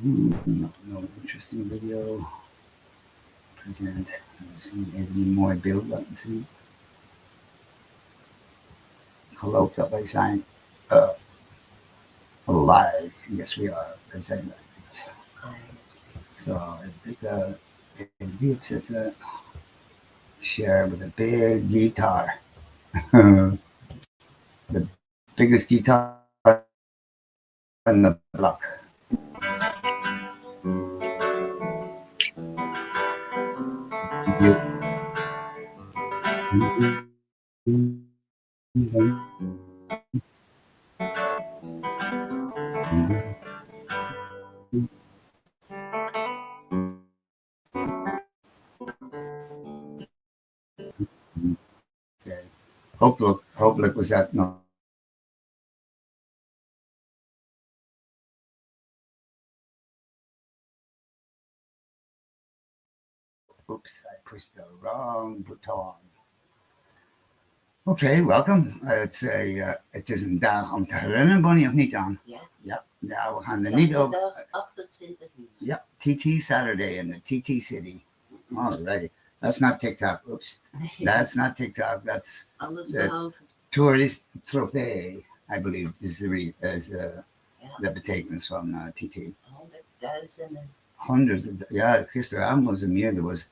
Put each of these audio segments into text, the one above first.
No interesting video. Present. See any more build button. See. Hello, Club by Sign. Uh, Alive. Yes, we are. Present. So it gives it a share with a big guitar. The biggest guitar in the block. Okay. Hope look was that no. Oops, I pushed the wrong button. Oké, welkom. Het is een dag om te herinneren, Bonnie, of niet dan? Ja. Ja, ja we gaan er niet over. Zaterdag 28 juni. Ja, TT Saturday in the TT City. Alrighty. That's not TikTok. Oops. That's not TikTok. That's Alles the behalve. tourist trophy, I believe, is Ja. the betekenis van TT. Honderdduizenden. Hundreds. Ja, gisteravond was er meer. Er was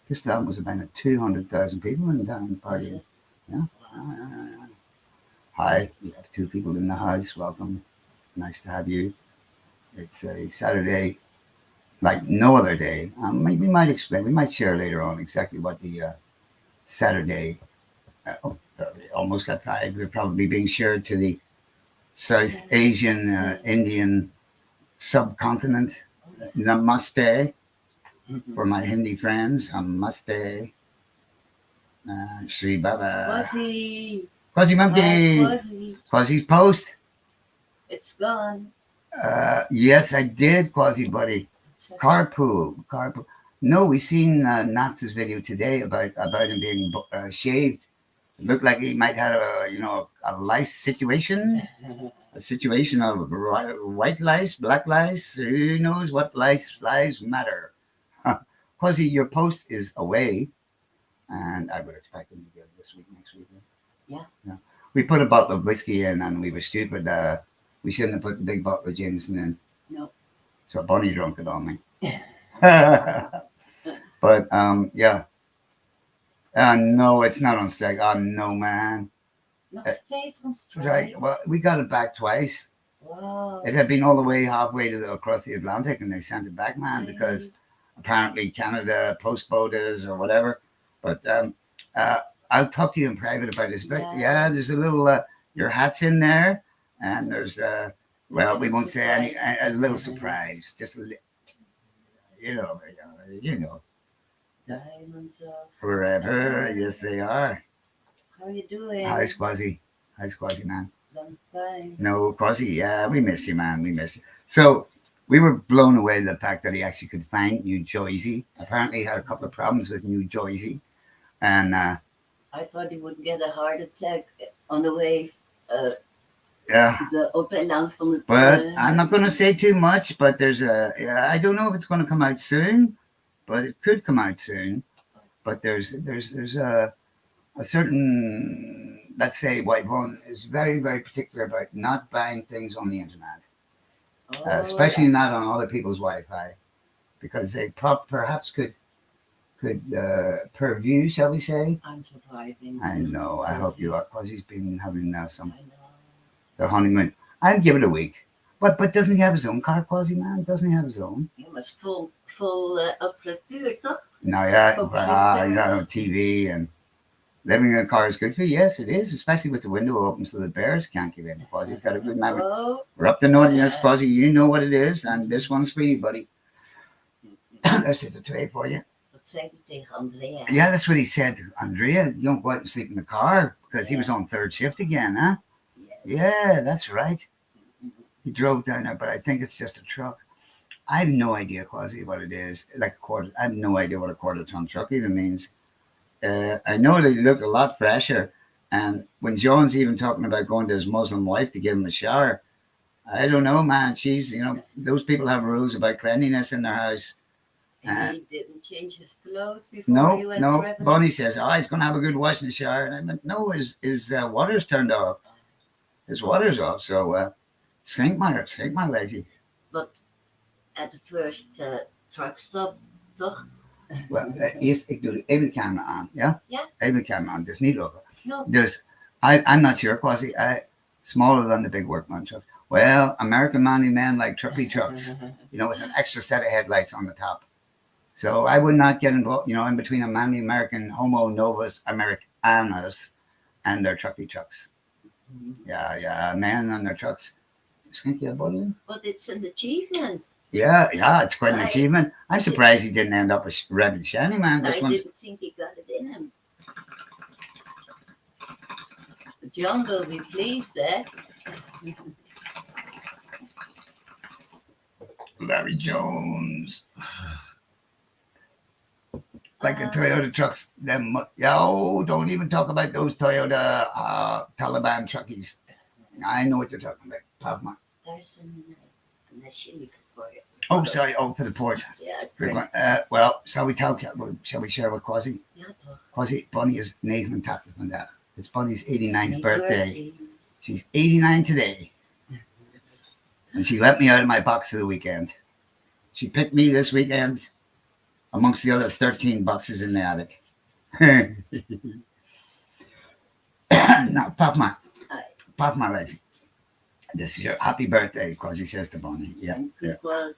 gisteravond was er bijna 200,000 people in the town party. Yeah. Hi, we have two people in the house. Welcome. Nice to have you. It's a Saturday like no other day. We might explain, we might share later on exactly what the Saturday, almost got fired. We're probably being shared to the South Asian, Indian subcontinent. Namaste for my Hindi friends. Namaste. Sri Baba. Quasi Monkey. Quasi's post. It's gone. Yes, I did, Quasi Buddy. Carpool. No, we seen Nats's video today about him being shaved. It looked like he might have a lice situation, a situation of white lice, black lice. Who knows what lives matter? Quasi, your post is away, and I would expect him to get it this week, next week. Yeah. We put a bottle of whiskey in, and we were stupid. We shouldn't have put the big bottle of Jameson in. No. So Bonnie drunk it on me. But yeah. No, it's not on strike. Oh no, man. Nog steeds on strike. Right. Well, we got it back twice. Wow. It had been all the way halfway across the Atlantic, and they sent it back, man, because apparently Canada postponed it or whatever. But I'll talk to you in private about this. But yeah, there's a little your hat's in there, and there's well, we won't say any a little surprise, just a you know. Diamonds of Forever, yes they are. How are you doing? How's Quasi, man? Long time. No, Quasi, yeah, we miss you, man. We miss you. So we were blown away the fact that he actually could find New Jersey. Apparently, he had a couple of problems with New Jersey, and I thought he would get a heart attack on the way. Yeah. The opeenlang van het. But I'm not going to say too much. But there's I don't know if it's going to come out soon, but it could come out soon. But there's a certain, let's say, white one is very, very particular about not buying things on the internet, especially not on other people's Wi-Fi, because they perhaps could purview, shall we say? I'm surviving. I know. I hope you are, because he's been having some their honeymoon. I'd give it a week. But doesn't he have his own car, Quasi, man? Doesn't he have his own? Ja, maar vol apparatuur, toch? No, yeah, TV and living in a car is good for you. Yes, it is, especially with the window open so the bears can't get in. Quasi's got a good memory. We're up the north, Quasi. You know what it is, and this one's for you, buddy. There's a tray for you. Wat zei hij tegen Andrea? Yeah, that's what he said. Andrea, you don't go out and sleep in the car because he was on third shift again, huh? Yes. Yeah, that's right. He drove down there, but I think it's just a truck. I have no idea, Quasi, what it is. Like a quarter. I have no idea what a quarter-ton truck even means. I know they look a lot fresher. And when John's even talking about going to his Muslim wife to give him a shower, I don't know, man. She's, those people have rules about cleanliness in their house. And he didn't change his clothes before he No, went no. traveling. Bonnie says, "Oh, he's going to have a good wash and shower." And I went, "No, his water's turned off. His water's off. So, skink my lady." But at the first truck stop, toch? Well, eerst, ik doe even de camera aan, ja? Ja? Even de camera aan, dus niet lopen. No. Dus, I'm not sure, quasi, smaller than the big workman truck. Well, American manly men like trucky trucks, with an extra set of headlights on the top. So I would not get involved, in between a manly American Homo novus Americanus and their trucky trucks. Yeah, men and their trucks. Skinky buddy. But it's an achievement. Yeah, it's quite an I- achievement. I'm surprised he didn't end up a red shiny man. This I one's didn't think he got it in him. John will be pleased, eh? Larry Jones. Like the Toyota trucks, them. Don't even talk about those Toyota Taliban truckies. I know what you're talking about. Pavma. There's a chili for you. Oh, sorry. Oh, for the port. Yeah, We're great. going, well, shall we tell? Shall we share with Quasi? Ja, toch. Quasi, Bonnie is Nathan tackle van that. It's Bonnie's 89th It's my birthday. She's 89 today, and she let me out of my box for the weekend. She picked me this weekend amongst the other 13 boxes in the attic. Now, Papa, my life. This is your happy birthday, Quasi says to Bonnie. Yeah. Well,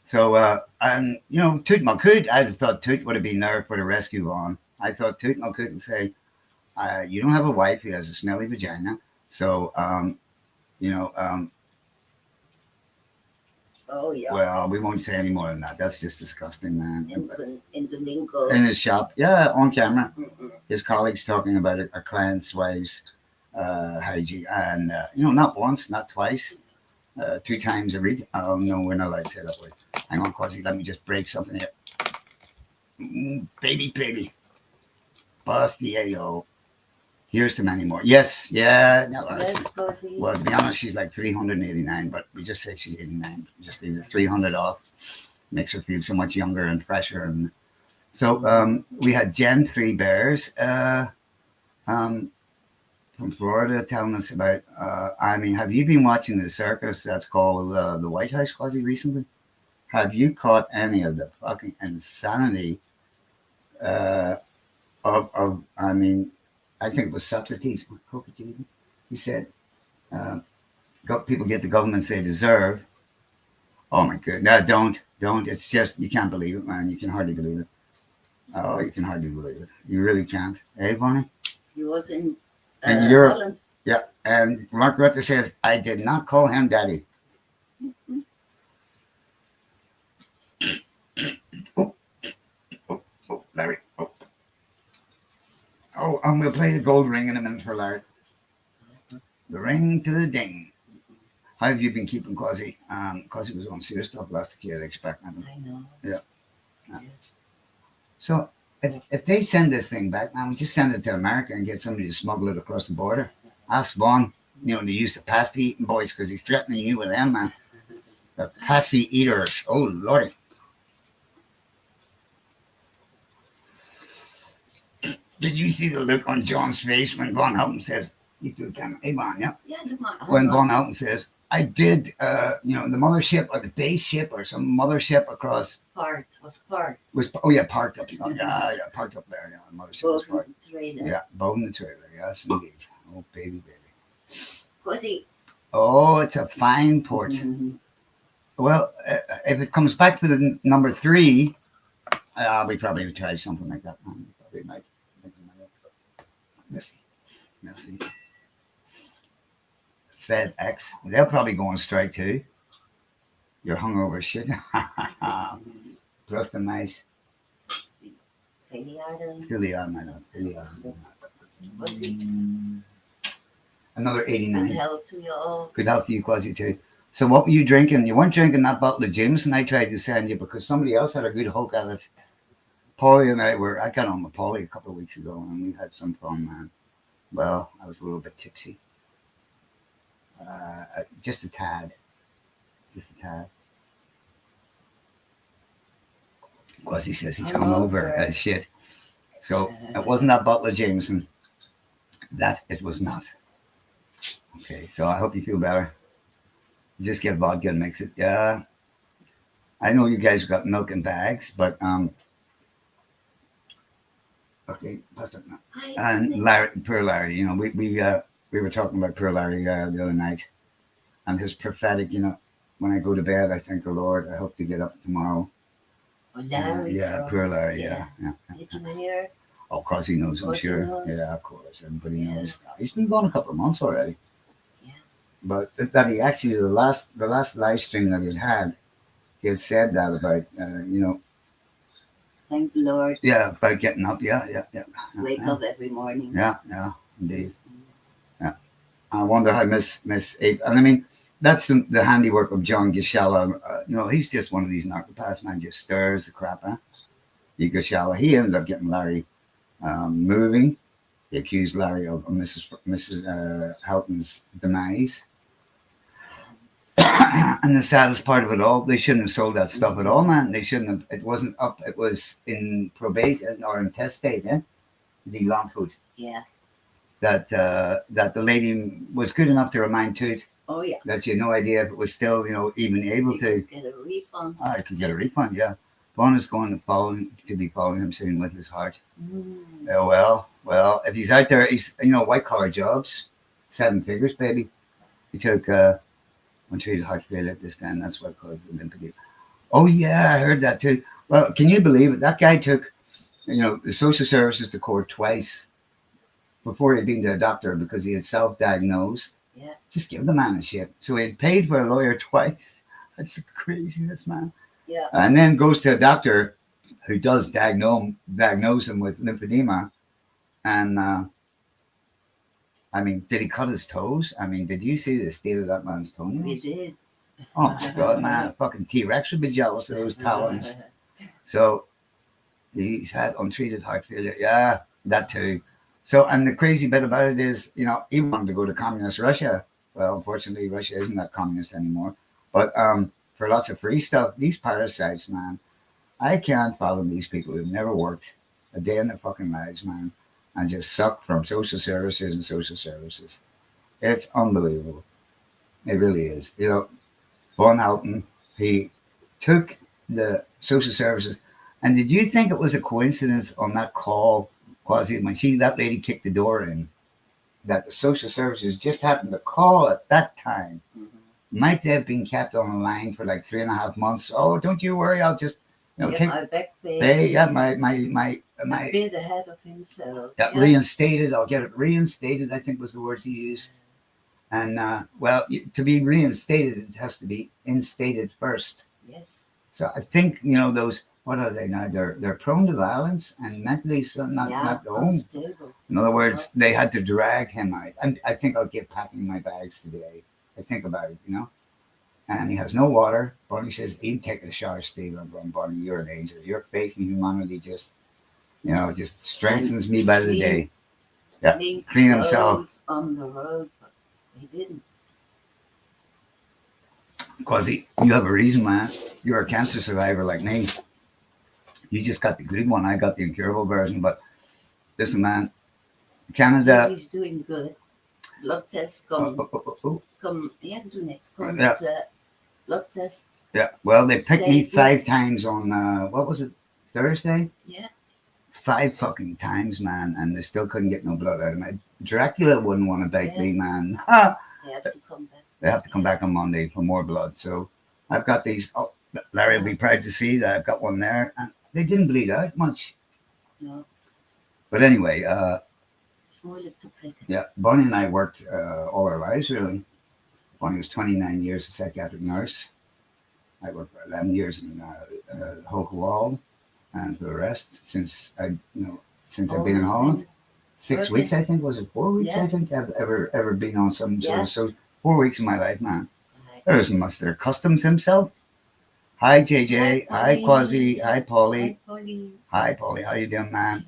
So, Toot Malkoot, I thought Toot would have been there for the rescue on. I thought Toot Malkoot would say, you don't have a wife who has a smelly vagina. So, oh yeah. well, we won't say any more than that. That's just disgusting, man. In the lingo. In his shop, yeah, on camera. Mm-mm. His colleagues talking about it, our clients' wives' hygiene. And, not once, not twice, 2 times a week. Oh, no, we're not allowed to say that word. Hang on, Quasi, let me just break something here. Baby. Bastio. Here's to many more. Yes, yeah. No, Yes, Cozy. well, to be honest, she's like 389, but we just say she's 89. Just leave the 300 off. Makes her feel so much younger and fresher. And so we had Gen 3 Bears from Florida telling us about. Have you been watching the circus that's called the White House, Quasi, recently? Have you caught any of the fucking insanity I think it was Socrates. He said, people get the governments they deserve. Oh my God. No, don't. It's just, you can't believe it, man. You can hardly believe it. Oh, you can hardly believe it. You really can't. Hey, Bonnie? He was in And you're, Holland. yeah. And Mark Rutte says, I did not call him daddy. Oh, Larry. Oh, I'm going to play the gold ring in a minute for Larry. The ring to the ding. How have you been keeping Quasi? Quasi was on serious stuff last year, I expect. I know. Yeah. Yes. So if they send this thing back, man, we just send it to America and get somebody to smuggle it across the border. Ask Vaughn, they use the pasty eating boys because he's threatening you with them, man. The pasty eaters. Oh, Lordy. Did you see the look on John's face when Von Houten says, you two can, hey, Von, yeah? Yeah, When Von Houten says, I did, the mothership or the base ship or some mothership across. Parked. Parked up. Yeah, parked up there. Yeah, the mothership was parked. Yeah, Bowden the trailer. Yes, indeed. Oh, baby. Cozy. Oh, it's a fine port. Mm-hmm. Well, if it comes back to the number 3, we probably would try something like that. We probably might. Merci. FedEx. They'll probably go on strike too. You're hungover shit. Plus the nice. Another 89. Good health to you all. Good health to you, Quasi, too. So what were you drinking? You weren't drinking that bottle of Jameson I tried to send you because somebody else had a good hook at it. Paulie and I got on with Paulie a couple of weeks ago and we had some fun, man. Well, I was a little bit tipsy. just a tad, just a tad. Because he says he's hungover Hungover. as shit. So it wasn't that bottle of Jameson. That it was not. Okay, so I hope you feel better. Just get vodka and mix it. Yeah, I know you guys got milk in bags, but okay, pass it now. Hi, And Nick. Larry, poor Larry, we were talking about poor Larry the other night, and his prophetic. When I go to bed, I thank the Lord. I hope to get up tomorrow. Oh, Larry Yeah, poor Frost. Larry. Yeah. Yeah, yeah. Did you hear? Oh, of course he knows. Of I'm course he sure. knows. Yeah, of course. Everybody Yeah. knows. He's been gone a couple of months already. Yeah. But that he actually the last live stream that he had said that about Thank the Lord. yeah, about getting up. Yeah, yeah, yeah. Wake Yeah, up every morning. yeah, yeah, indeed. Mm. Yeah. I wonder how Miss Ape, and I mean that's the handiwork of John Gishala. He's just one of these narcopaths, man. Just stirs the crap out. Gishala. He ended up getting Larry moving. He accused Larry of Mrs. Houghton's demise. And the saddest part of it all, they shouldn't have sold that stuff at all, man. They shouldn't have. It wasn't up. It was in probate or in testate, the landgoed. Yeah. That the lady was good enough to remind Toot Oh yeah. that she had no idea if it was still, even able You to. could get a refund. I could get a refund, yeah. Vaughn is going to be following him soon with his heart. Mm. Oh, well, if he's out there, he's white collar jobs, 7 figures, baby. He took untreated heart failure at this time. That's what caused the lymphedema. Oh yeah, I heard that too. Well, can you believe it? That guy took, the social services to court twice before he'd been to a doctor because he had self-diagnosed. Yeah. Just give the man a shit. So he had paid for a lawyer twice. That's craziness, man. Yeah. And then goes to a doctor who does diagnose him with lymphedema. And I mean, did he cut his toes? I mean, did you see the state of that man's We toenails? did. Oh my god, man! A fucking T-Rex would be jealous of those talons. So he's had untreated heart failure. Yeah, that too. So, and the crazy bit about it is, he wanted to go to communist Russia. Well, unfortunately, Russia isn't that communist anymore. But for lots of free stuff, these parasites, man, I can't fathom these people who've never worked a day in their fucking lives, man, and just suck from social services and social services. It's unbelievable. It really is. Von Houten, he took the social services. And did you think it was a coincidence on that call, Quasi, when that lady kicked the door in, that the social services just happened to call at that time? Mhm. Might they have been kept on the line for like 3.5 months? Oh, don't you worry, I'll just, Get take my back pay. pay. Yeah, my A bit ahead of himself. yeah, Yeah. reinstated. I'll get it reinstated, I think was the words he used. And well, to be reinstated, it has to be instated first. Yes. So I think those. What are they now? They're prone to violence and mentally so Yeah. not the home. Unstable. In other words, they had to drag him out. I think I'll get packing my bags today. I think about it. And he has no water. Bonnie says he'd take a shower, Steve. I'm going, Bonnie, you're an angel. Your faith in humanity just strengthens me by the Clean, day. Yeah, clean himself. clothes on the road, but he didn't. Because you have a reason, man. You're a cancer survivor like me. You just got the good one. I got the incurable version. But listen, man, Canada. He's doing good. Blood tests come. Yeah, do next. Come. Yeah. Blood test. Yeah. Well, they picked me Stay 5 times on what was it, Thursday? Yeah. 5 fucking times, man, and they still couldn't get no blood out of me. Dracula wouldn't want to bite me, man. They have to come back. They have to come back on Monday for more blood. So I've got these. Oh, Larry will be proud to see that I've got one there, and they didn't bleed out much. No. But anyway, It's more like to prick. yeah, Bonnie and I worked all our lives, really. Bonnie was 29 years a psychiatric nurse. I worked for 11 years in Hokewall, and for the rest, since I've been in Holland. 6 weeks, I think, was it 4 weeks? Yeah. I think I've ever been on some sort Yeah. of, so 4 weeks of my life, man. Right. There's Mr. Customs himself. Hi, JJ. Hi, Polly. Quasi. Hi, Polly. Hi, Polly. Hi, Polly. How you doing, man?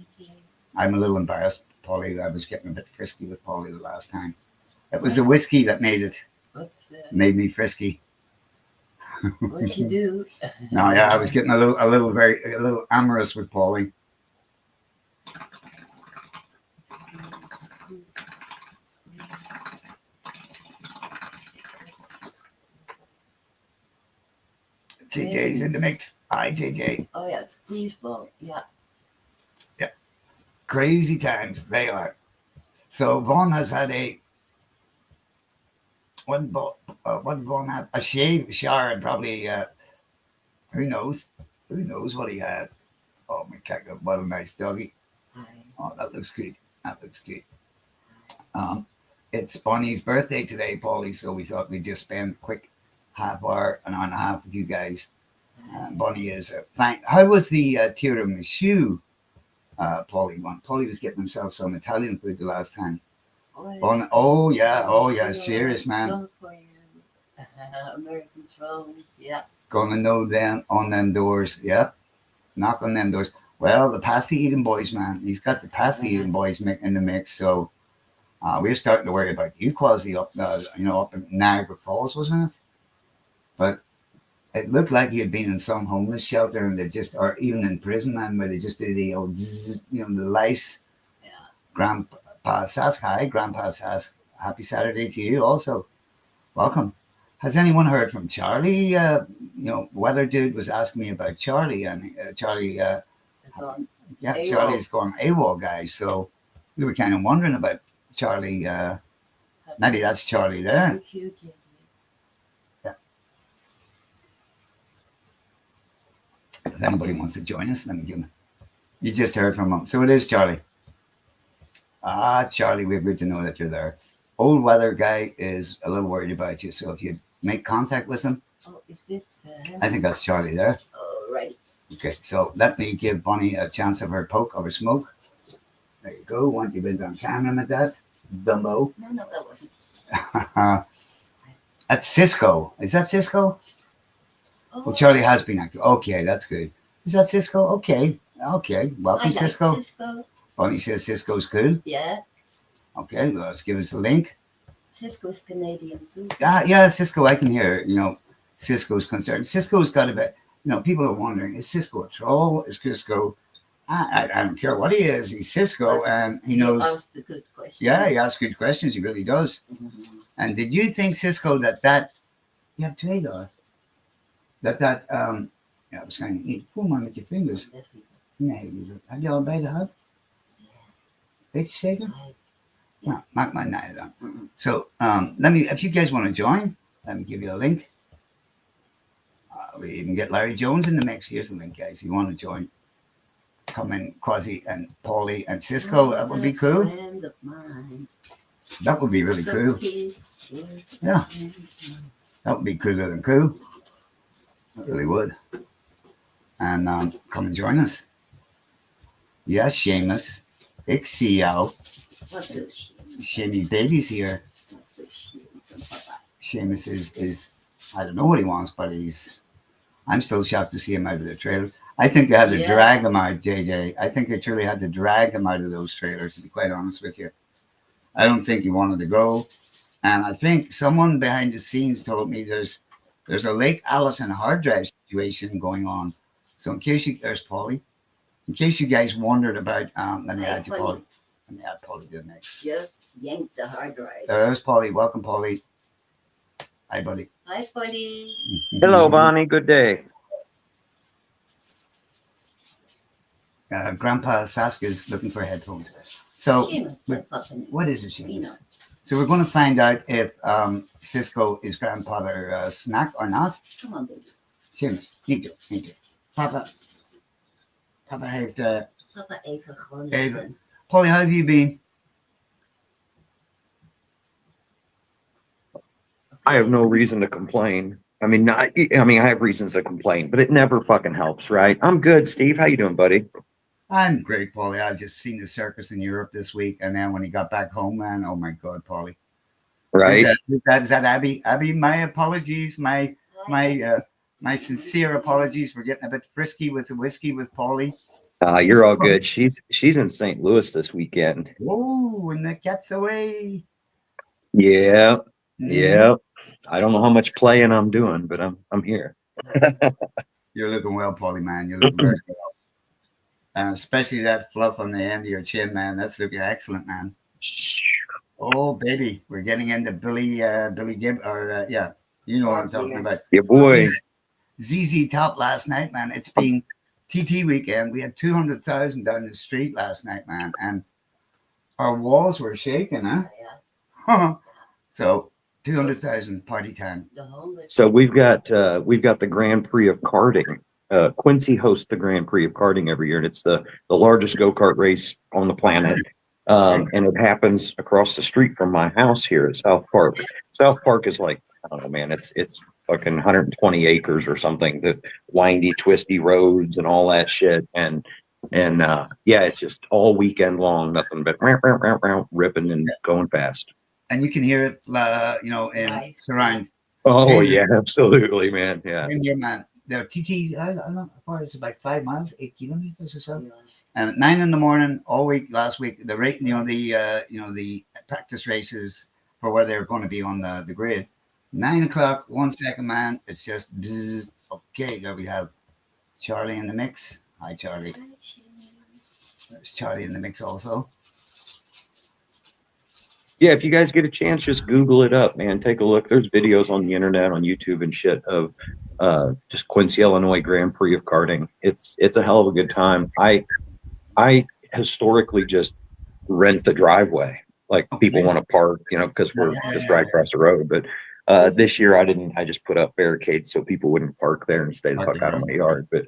I'm a little embarrassed, Polly. I was getting a bit frisky with Polly the last time. It was the whiskey that made it. Made me frisky. What you do? No, yeah, I was getting a little amorous with Paulie. JJ's in the mix. Hi, JJ. Oh yeah, squeeze ball. Yeah. Yeah, crazy times they are. So Vaughn has had what Vaughn had a shave, shower, and probably who knows, what he had. Oh my God, what a nice doggy. Oh, that looks good. That looks good. Um, it's Bonnie's birthday today, Paulie, so we thought we'd just spend a quick an hour and a half with you guys. Bonnie is fine. How was the tiramisu, Paulie? Paulie was getting himself some Italian food the last time. Bonnie, oh yeah, serious man. American rolls. Yeah. Gonna know them on them doors. Yeah, knock on them doors. Well, the pasty eating boys, man. He's got the pasty eating boys in the mix, so. We're starting to worry about you, Quasi, up in Niagara Falls, wasn't it? But it looked like he had been in some homeless shelter, and or even in prison, and where they just did the old, the lice. Yeah. Grandpa Sask, hi, Grandpa Sask. Happy Saturday to you, also. Welcome. Has anyone heard from Charlie? Weather Dude was asking me about Charlie, and Charlie, Charlie's gone AWOL, guys. So we were kind of wondering about Charlie, maybe that's Charlie there. Yeah. If anybody wants to join us, let me give him. You just heard from him. So it is Charlie. Charlie, we're good to know that you're there. Old weather guy is a little worried about you. So if you make contact with him. Oh, is it I think that's Charlie there. Oh, right. Okay, so let me give Bonnie a chance of her poke, of her smoke. There you go. Want you been on camera with that? Dumbo. No, that wasn't. That's Cisco. Is that Cisco? Oh. Well, Charlie has been active. Okay, that's good. Is that Cisco? Okay. Welcome, Cisco. Bonnie says Cisco's cool. Yeah. Okay, well, let's give us the link. Cisco's Canadian too. Yeah, Cisco. I can hear. Cisco's concerned. Cisco's got a bit. People are wondering: is Cisco a troll? Is Cisco? I don't care what he is. He's Cisco, and he knows. He asks the good questions. Yeah, he asks good questions. He really does. Mm-hmm. And did you think, Cisco, that you have Taylor? I was going to eat. Pull on with your fingers. Yeah, have you all made a hug? Yeah. Did you say that? No, not my night. So let me. If you guys want to join, let me give you a link. We even get Larry Jones in the mix. Here's the link, guys. If you want to join. Come in, Quasi and Paulie and Cisco. That would be cool. That would be really cool. Yeah. That would be cooler than cool. That really would. And come and join us. Yes, Seamus. Ik zie jou. Seamus baby's here. Seamus is I don't know what he wants, but I'm still shocked to see him out of the trailer. I think they had to drag him out, JJ. I think they truly had to drag him out of those trailers, to be quite honest with you. I don't think he wanted to go. And I think someone behind the scenes told me there's a Lake Allison hard drive situation going on. So in case there's Paulie. In case you guys wondered about, let me add Paulie. Let me add Paulie to the next. Just yank the hard drive. There's Paulie. Welcome, Paulie. Hi, buddy. Hi, buddy. Hello, Bonnie. Good day. Grandpa Saska's looking for headphones. So, what is it, Seamus? So we're going to find out if Cisco is grandfather snack or not. Come on, baby. Seamus, thank you. Papa heeft... Papa even gewoon even. Paulie, how have you been? I have no reason to complain. I mean, I have reasons to complain, but it never fucking helps, right? I'm good, Steve. How you doing, buddy? I'm great, Paulie. I've just seen the circus in Europe this week, and then when he got back home, man, oh my God, Paulie. Right? Is that Abby? Abby, my apologies, my sincere apologies for getting a bit frisky with the whiskey with Paulie. You're all good. She's in St. Louis this weekend. Whoa, and the cat's away. Yeah. Yeah. I don't know how much playing I'm doing, but I'm here. You're looking well, Paulie, man. You're looking very well. And especially that fluff on the end of your chin, man. That's looking excellent, man. Oh, baby. We're getting into Billy Gibb, or, yeah, you know what I'm talking about. Yeah, boy. ZZ Top last night, man. It's been TT weekend. We had 200,000 down the street last night, man. And our walls were shaking, huh? Yeah. So 200,000 party time. So we've got the Grand Prix of karting. Quincy hosts the Grand Prix of karting every year, and it's the largest go-kart race on the planet. And it happens across the street from my house here at South Park. South Park is like, I don't know, man, it's fucking 120 acres or something, the windy, twisty roads and all that shit. And yeah, it's just all weekend long, nothing but ripping and going fast. And you can hear it, in surround. Oh, yeah, absolutely, man. Yeah. Same here, man. The TT, I don't know how far, it's about 5 miles, 8 kilometers or so. Yeah. And at 9 in the morning, all week last week, the rate, the practice races for where they're going to be on the grid. 9 o'clock, 1 second, man. It's just bzzz. Okay. There we have Charlie in the mix. Hi, Charlie. There's Charlie in the mix also. Yeah, if you guys get a chance, just Google it up, man. Take a look. There's videos on the internet, on YouTube and shit of just Quincy, Illinois Grand Prix of karting. It's a hell of a good time. I historically just rent the driveway. Like people want to park, because we're just right across the road. But this year I didn't. I just put up barricades so people wouldn't park there and stay the fuck out of my yard. But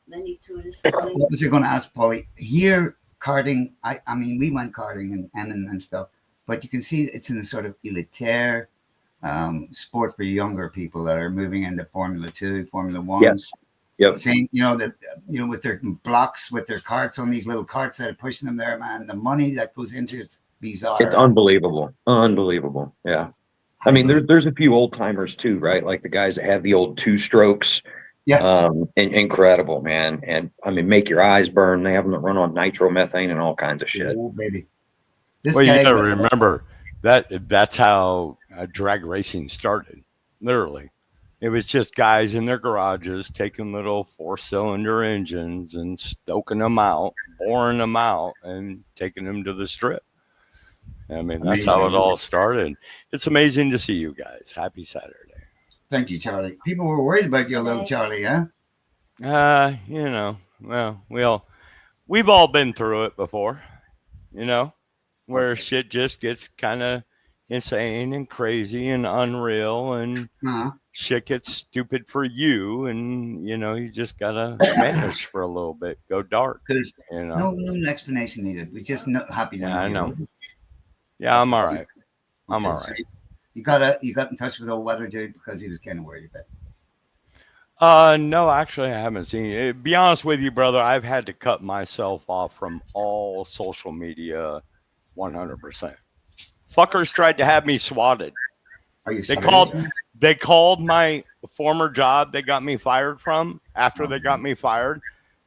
what was I going to ask, Paulie? Here, karting. I mean, we went karting and stuff, but you can see it's in a sort of elitaire sport for younger people that are moving into Formula 2, Formula 1. Yes. Yep. Same, with their blocks, with their carts on these little carts that are pushing them there, man. The money that goes into it's bizarre. It's unbelievable. Unbelievable. Yeah. I mean, there's a few old timers too, right? Like the guys that have the old 2 strokes. Yeah. Incredible, man. And I mean, make your eyes burn. They have them that run on nitromethane and all kinds of shit. Oh, baby. Well, you gotta remember that's how drag racing started. Literally. It was just guys in their garages taking little 4-cylinder engines and stoking them out, boring them out, and taking them to the strip. I mean, that's how it all started. It's amazing to see you guys. Happy Saturday. Thank you, Charlie. People were worried about your little Charlie, huh? Well, we've all been through it before, where shit just gets kind of insane and crazy and unreal, and shit gets stupid for you, and you just gotta vanish for a little bit, go dark. No explanation needed. We're just not happy to know. I know. Yeah, I'm all right. I'm all right. You got in touch with old weather dude because he was kind of worried about it. No, actually, I haven't seen it. Be honest with you, brother, I've had to cut myself off from all social media 100%. Fuckers tried to have me swatted. Are you They called my former job they got me fired from after they got me fired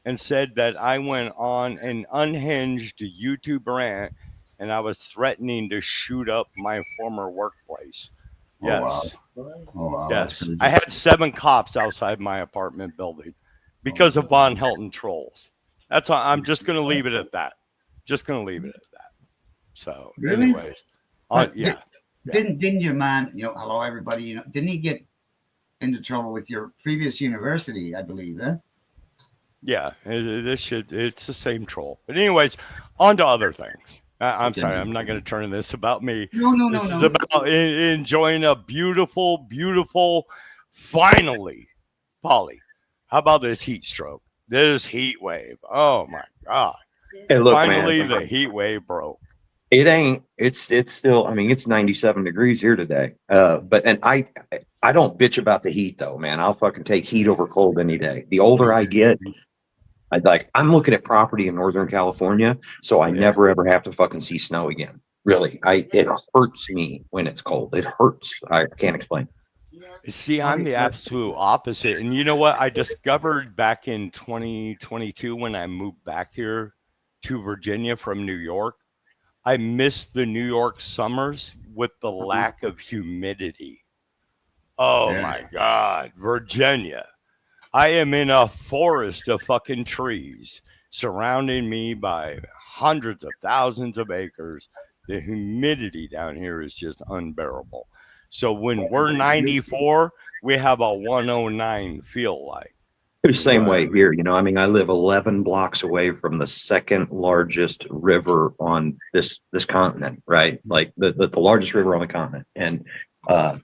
and said that I went on an unhinged YouTube rant and I was threatening to shoot up my former workplace. Yes. Oh, wow. Yes. I had 7 cops outside my apartment building because of Von Helton trolls. That's all. I'm just going to leave it at that. So, really? Anyways. Yeah. Didn't your man, hello everybody, didn't he get into trouble with your previous university, I believe, huh? Yeah, it's the same troll. But anyways, on to other things. I'm sorry, I'm not going to turn this about me. No. This is about enjoying a beautiful, beautiful, finally, Polly, how about this heat stroke? This heat wave. Oh my God. Hey, look, finally, man, the heat wave broke. It's still, I mean, it's 97 degrees here today. But I don't bitch about the heat though, man. I'll fucking take heat over cold any day. The older I get, I'm looking at property in Northern California, so I never ever have to fucking see snow again. Really, it hurts me when it's cold. It hurts. I can't explain. See, I'm the absolute opposite. And you know what? I discovered back in 2022 when I moved back here to Virginia from New York. I miss the New York summers with the Uh-huh. lack of humidity. Oh Yeah. my God, Virginia. I am in a forest of fucking trees surrounding me by hundreds of thousands of acres. The humidity down here is just unbearable. So when we're It's beautiful. 94, we have a 109 feel like. The same Right. way here, I mean, I live 11 blocks away from the second largest river on this continent, right? Like the largest river on the continent, and uh,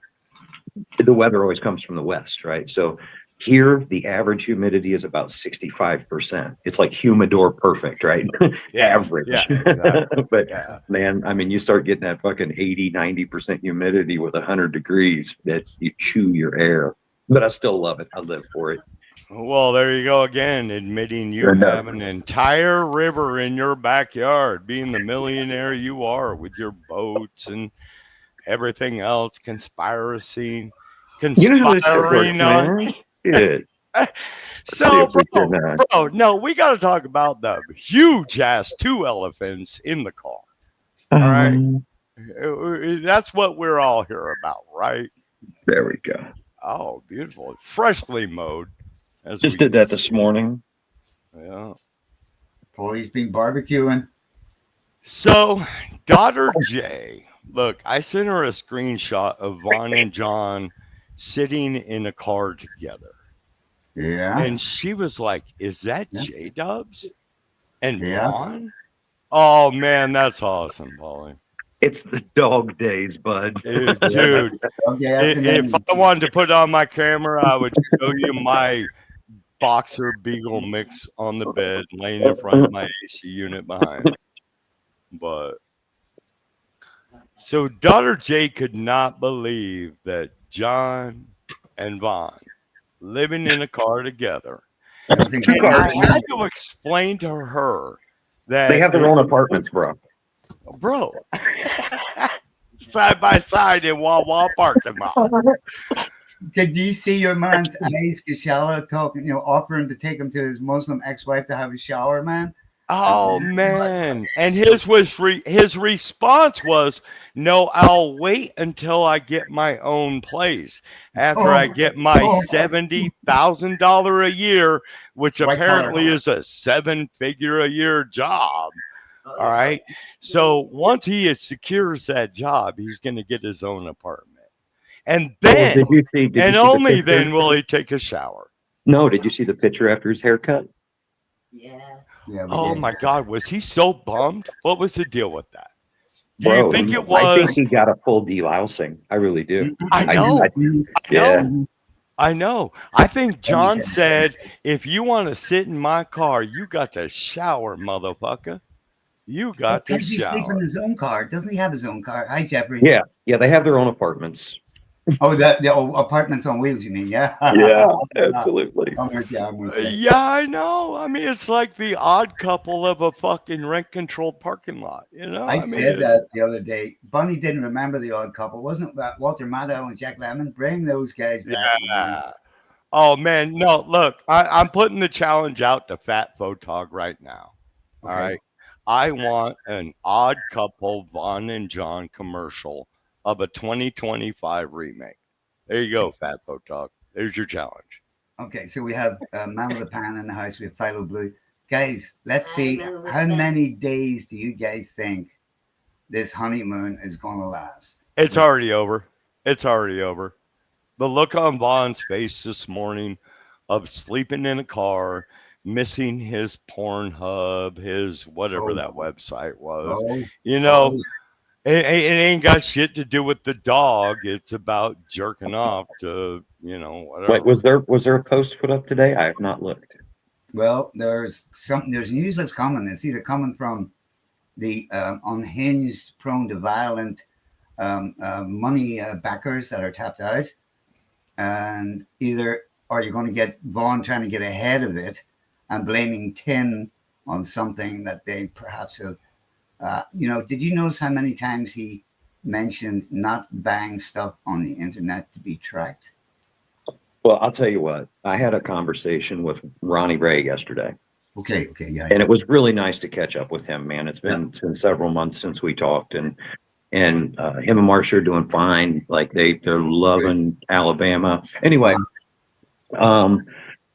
the weather always comes from the west, right? So here, the average humidity is about 65%. It's like humidor perfect, right? Yeah, Average. yeah, exactly. But Yeah. man, I mean, you start getting that fucking 80, 90% humidity with 100 degrees. You chew your air. But I still love it. I live for it. Well, there you go again, admitting you And, have an entire river in your backyard, being the millionaire you are with your boats and everything else, you know how this shit works, conspiring on. man. Shit. Let's see So, if we can. no, we got to talk about the huge ass two elephants in the car. All right, Um, that's what we're all here about, right? there we go. Oh, beautiful, freshly mowed, as Just we did that can this see. morning. Yeah. Paulie's been barbecuing. So, daughter Jay, look, I sent her a screenshot of Vaughn and John sitting in a car together. Yeah. And she was like, "Is that Yeah. J Dubs and Yeah. Vaughn?" Oh man, that's awesome, Polly. It's the dog days, bud. Yeah. Dude, Okay. if Afternoon. I wanted to put on my camera, I would show you my boxer beagle mix on the bed, laying in front of my AC unit behind. But so daughter Jay could not believe that John and Vaughn living in a car together. Everything's Two And going I cars. fine. had to explain to her They that have their own apartments, bro. bro, side by side in Wawa parking lot. Did you see your man's eyes, Kishala, talking, offering to take him to his Muslim ex-wife to have a shower, man? Oh man! And his response was, "No, I'll wait until I get my own place. After I Oh, get my oh, $70,000 a year, which white collar. apparently is a seven-figure a year job." Oh, All yeah. right. So once he secures that job, he's going to get his own apartment, and Oh, then, did you and see the only picture? then, will he take a shower. No, did you see the picture after his haircut? Yeah. Yeah, we Oh did. my God, was he so bummed? What was the deal with that? Do you Bro, think it I think was? he got a full delousing. I really do. I I, know, I yeah. Mhm. I know. I think And he John said, said, if you want to sit in my car, you got to shower, motherfucker. You "Oh, got to can't he sleep in shower. his own car? Doesn't he have his own car?" Hi, Jeffrey. Yeah, they have their own apartments. Oh, the apartments on wheels, you mean? Yeah. Yeah, absolutely. I'm with you. I'm with you. Yeah, I know. I mean, it's like the odd couple of a fucking rent controlled parking lot. I I mean, said that the other day. Bunny didn't remember the odd couple. Wasn't that Walter Matthau and Jack Lemmon? Bring those guys back, man. yeah. Oh man, no, look, I'm putting the challenge out to Fat Photog right now. All Okay. right. I want an odd couple Vaughn and John commercial of a 2025 remake. There you go, Fat Photog. There's your challenge. Okay, so we have Man with a Pan in the house. We have Philo Blue. Guys, let's I see. remember How that. many days do you guys think this honeymoon is going to last? It's already over. It's already over. The look on Vaughn's face this morning of sleeping in a car, missing his Pornhub, his whatever Oh, that website was. oh, You know, oh. it ain't got shit to do with the dog. It's about jerking off to, whatever. Wait, was there a post put up today? I have not looked. Well, there's news that's coming. It's either coming from the unhinged, prone to violent money backers that are tapped out, and either are you going to get Vaughn trying to get ahead of it and blaming Tin on something that they perhaps have. Did you notice how many times he mentioned not buying stuff on the internet to be tracked? Well, I'll tell you what. I had a conversation with Ronnie Ray yesterday, Okay, yeah, And it was really nice to catch up with him, man. It's yeah. been several months since we talked, and him and Marcia are doing fine. Like they're Good. loving Alabama. Anyway, um,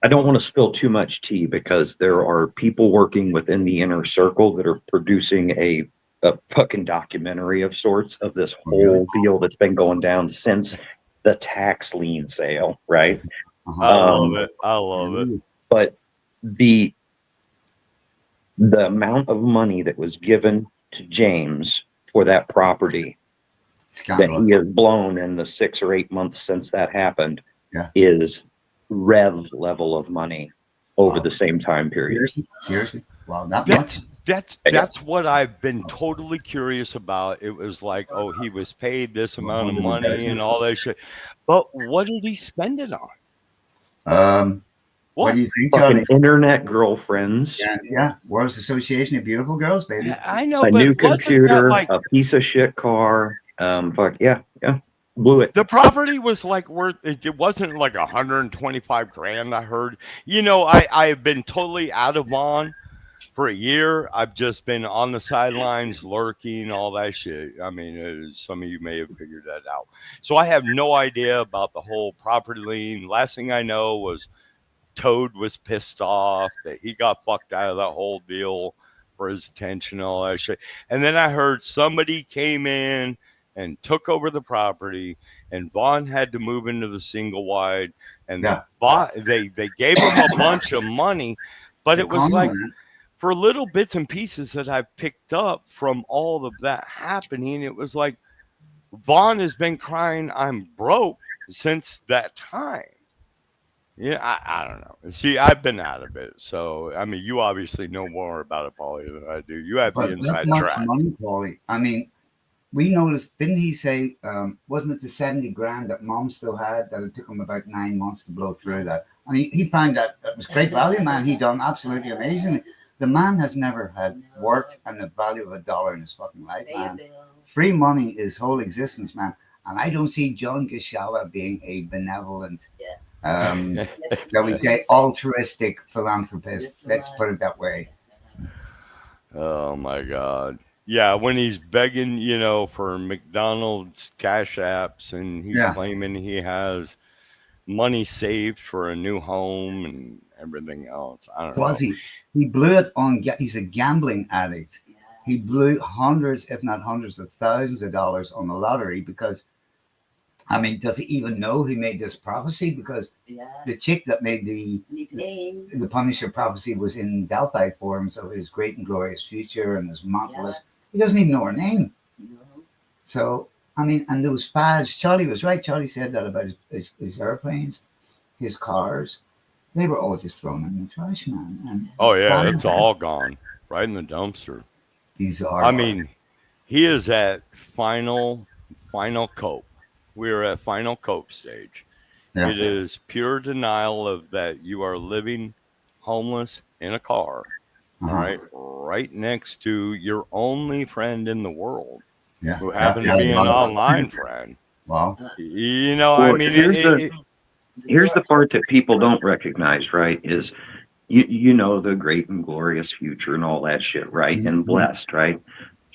I don't want to spill too much tea because there are people working within the inner circle that are producing a fucking documentary of sorts of this Really? whole deal that's been going down since the tax lien sale, right? Uh-huh. I love Um, it. I love it. but the the amount of money that was given to James for that property that he Scandalous. has blown in the 6 or 8 months since that happened Yeah. is rev level of money over Wow. the same time period. Seriously. Wow, that much? That's what I've been totally curious about. It was like, oh, he was paid this amount of money and 100,000. all that shit. But what did he spend it on? What What? do you think, Fucking Charlie? internet girlfriends, Yeah. World's Association of Beautiful Girls, baby. I know, a but new wasn't that computer, like a piece of shit car. Fuck yeah, blew it. the property was like worth it wasn't like 125 grand, I heard. I've been totally out of Vaughn for a year. I've just been on the sidelines, lurking, all that shit. I mean, some of you may have figured that out. So I have no idea about the whole property lien. Last thing I know was Toad was pissed off that he got fucked out of that whole deal for his attention and all that shit. And then I heard somebody came in and took over the property, and Vaughn had to move into the single wide, and Yeah. they gave him a bunch of money, but it was Con like man. for little bits and pieces that I've picked up from all of that happening, it was like Vaughn has been crying, I'm broke since that time. Yeah, I don't know. See, I've been out of it. So, I mean, you obviously know more about it, Paulie, than I do. You have the But that inside much track. money, Paulie. I mean, we noticed, didn't he say, wasn't it the 70 grand that mom still had that it took him about 9 months to blow through that? And he found that was great value, man. He done absolutely amazingly. The man has never had work and the value of a dollar in his fucking life, man. Free money is whole existence, man. And I don't see John Gashala being a benevolent, shall we say, altruistic philanthropist. Let's put it that way. Oh my God. Yeah, when he's begging, for McDonald's cash apps and he's Yeah. claiming he has money saved for a new home and everything else. I don't know. Was he blew it on, he's a gambling addict. He blew hundreds, if not hundreds of thousands of dollars on the lottery because, I mean, does he even know he made this prophecy? Because the chick that made the Punisher prophecy was in Delphi forms of his great and glorious future and his marvelous. He doesn't even know her name. So, I mean, and those fads, Charlie was right. Charlie said that about his airplanes, his cars. They were all just thrown in the trash, man. And Oh yeah, it's all gone right in the dumpster. these are, I mean, he is at final cope. We're at final cope stage. yeah. It is pure denial of that you are living homeless in a car, all Uh-huh. right next to your only friend in the world, Yeah. who happened to be an online friend. Wow. I Well, mean, here's the part that people don't recognize, right? Is you know the great and glorious future and all that shit, right? And Mhm. blessed, right?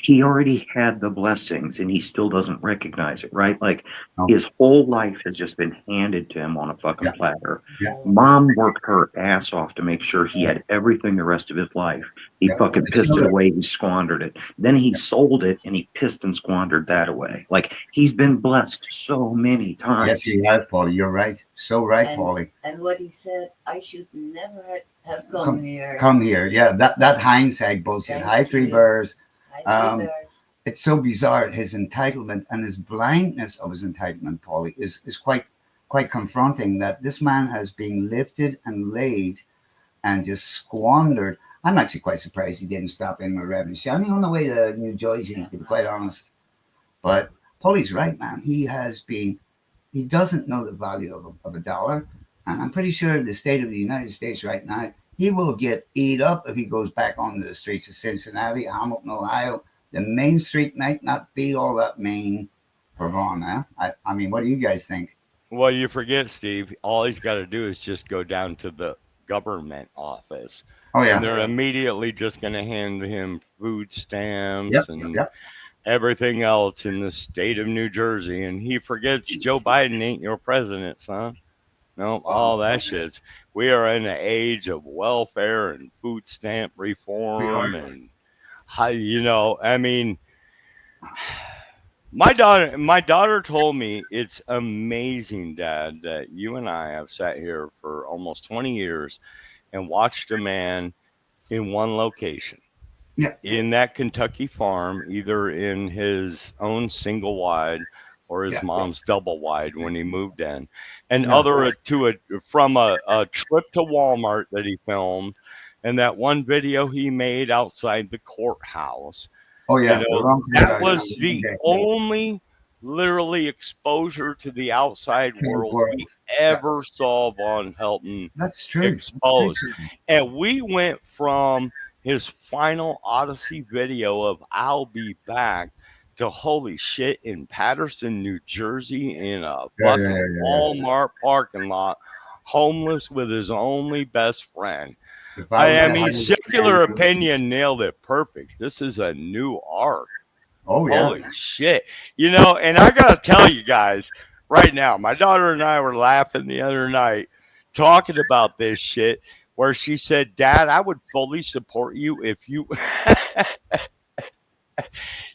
He already had the blessings and he still doesn't recognize it, right? Like No. his whole life has just been handed to him on a fucking Yeah. platter. Yeah. Mom worked her ass off to make sure he had everything the rest of his life. He Yeah. fucking But pissed it away. He squandered it. Then he sold it and he pissed and squandered that away. Like he's been blessed so many times. Yes, you have, Paulie. You're right. So right, Paulie. And what he said, I should never have come here. Come here. Yeah, that hindsight bullshit. Thank High three you. bears. I Um, It's so bizarre. His entitlement and his blindness of his entitlement, Paulie, is quite confronting. That this man has been lifted and laid and just squandered. I'm actually quite surprised he didn't stop in with Reverend Shani on the way to New Jersey, to be quite honest. But Paulie's right, man. He doesn't know the value of a dollar. And I'm pretty sure the state of the United States right now, he will get eat up if he goes back onto the streets of Cincinnati, Hamilton, Ohio. The main street might not be all that main for Vaughn, huh? I mean, what do you guys think? well, you forget, Steve. All he's got to do is just go government office. Oh And yeah. they're immediately just going to hand him food stamps Yep. and Yep. everything else in the state of New Jersey. And he forgets Joe Biden ain't your president, son. No, all that shit's. We are in an age of welfare and food stamp We reform are. and how I mean, my daughter told me it's amazing, Dad, that you and I have sat here for almost 20 years and watched a man in one location Yeah. in that Kentucky farm, either in his own single wide or his Yeah. mom's double wide when he moved in, and Yeah. from a trip to Walmart that he filmed, and that one video he made outside the courthouse. Oh You yeah. A know, long time that ago. was the only literally exposure to the outside world we Yeah. ever saw Von Helton That's true. exposed. And we went from his final Odyssey video of I'll Be Back to holy shit in Patterson, New Jersey in a fucking Walmart parking lot, homeless with his only best friend. I mean, Secular Opinion nailed it perfect. This is a new arc. Oh yeah. Holy shit. And I got to tell you guys right now, my daughter and I were laughing the other night talking about this shit where she said, Dad, I would fully support you if you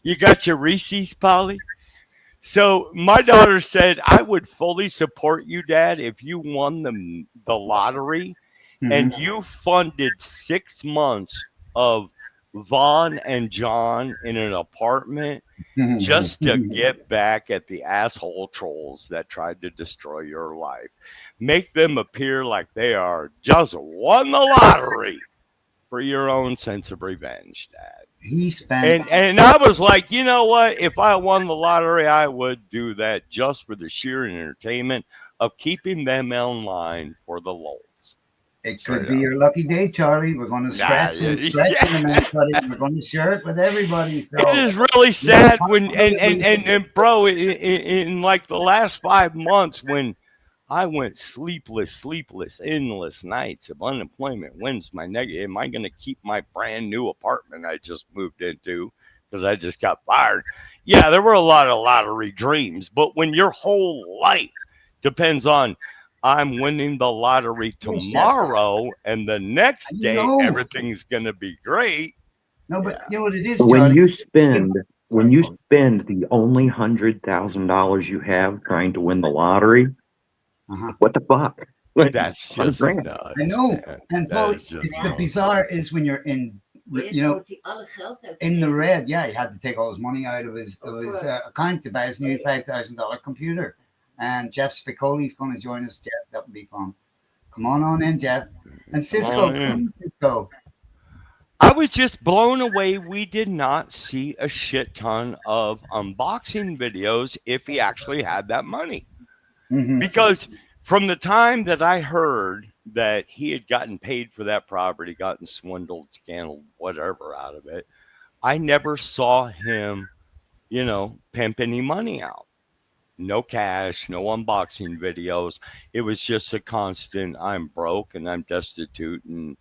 you got your Reese's, Polly? So my daughter said, I would fully support you, Dad, if you won the lottery and you funded 6 months of Vaughn and John in an apartment just to get back at the asshole trolls that tried to destroy your life. Make them appear like they are just won the lottery for your own sense of revenge, Dad. He spent. And I was like, you know what? If I won the lottery, I would do that just for the sheer entertainment of keeping them in line for the lulz. It could be your lucky day, Charlie. We're going to stretch and stretch and we're going to share it with everybody. So it is really sad when and bro, in like the last 5 months when I went sleepless, endless nights of unemployment. When's my negative? Am I going to keep my brand new apartment I just moved into because I just got fired? Yeah, there were a lot of lottery dreams, but when your whole life depends on I'm winning the lottery tomorrow and the next day everything's going to be great. No, but you know what it is, When Charlie? you spend the only $100,000 you have trying to win the lottery, what the fuck? That's just nuts. I know. Man. And Paul, it's the bizarre is when you're in, in the red. Yeah, he had to take all his money out of his account to buy his new $5,000 computer. And Jeff Spicoli's going to join us. Jeff, that would be fun. Come on in, Jeff. And Cisco. I was just blown away. We did not see a shit ton of unboxing videos if he actually had that money. Because from the time that I heard that he had gotten paid for that property, gotten swindled, scandaled, whatever out of it, I never saw him, pimp any money out. No cash, no unboxing videos. It was just a constant, I'm broke and I'm destitute and,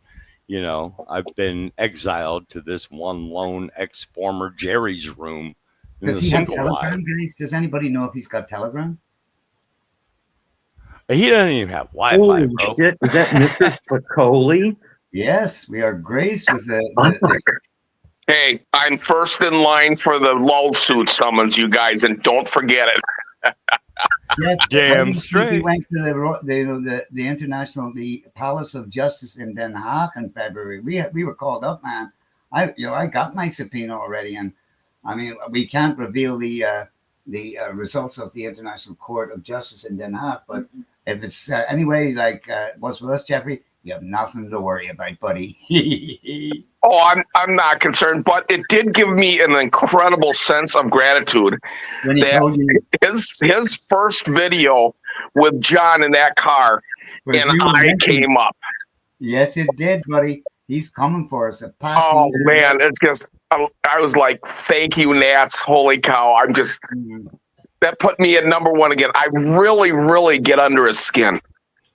I've been exiled to this one lone ex-former Jerry's room. Does he have Telegram, guys? Does anybody know if he's got Telegram? He doesn't even have Wi-Fi, bro. Shit. Is that Mr. Spicoli? Yes, we are graced with the Hey, I'm first in line for the lawsuit summons, you guys, and don't forget it. Yes, damn straight. We went to the Palace of Justice in Den Haag in February. We were called up, man. I got my subpoena already, and I mean we can't reveal the results of the International Court of Justice in Den Haag, but if it's anyway like what's with us, Jeffrey, you have nothing to worry about, buddy. Oh, I'm not concerned, but it did give me an incredible sense of gratitude when he told you his first video with John in that car, and I came up. Yes, it did, buddy. He's coming for us. Oh man, it's just I was like, thank you, Nats. Holy cow! That put me at #1 again. I really, really get under his skin.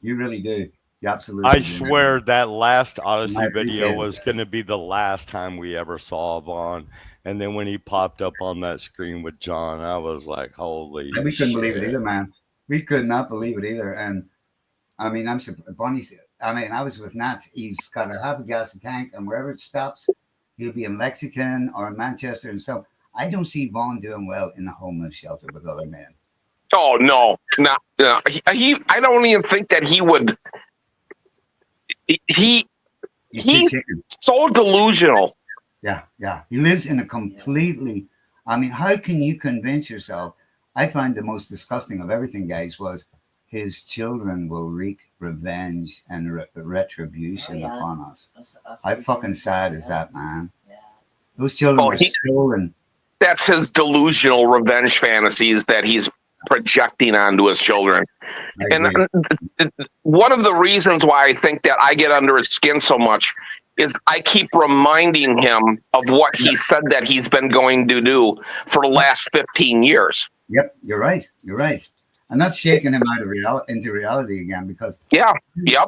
You really do. You absolutely I do. swear that last Odyssey I video appreciate it. was going to be the last time we ever saw Vaughn. And then when he popped up on that screen with John, I was like, holy And we couldn't believe it shit. either, man. We could not believe it either. And I mean, I'm surprised. Bonnie's. I mean, I was with Nats. He's got a half a gas tank, and wherever it stops, he'll be in Lexington or in Manchester. And so I don't see Vaughn doing well in a homeless shelter with other men. Oh no, not he. I don't even think that he would. He He's too he's chicken. so delusional. Yeah, yeah. He lives in a completely. I mean, how can you convince yourself? I find the most disgusting of everything, guys, was his children will wreak revenge and retribution yeah. upon us. I've How heard fucking him. sad is Yeah. that, man? Yeah. Those children Oh, were stolen. That's his delusional revenge fantasies that he's projecting onto his children. I And agree. one of the reasons why I think that I get under his skin so much is I keep reminding him of what he said that he's been going to do for the last 15 years. Yep, you're right. You're right. And that's shaking him out of into reality again because Yeah. Yep.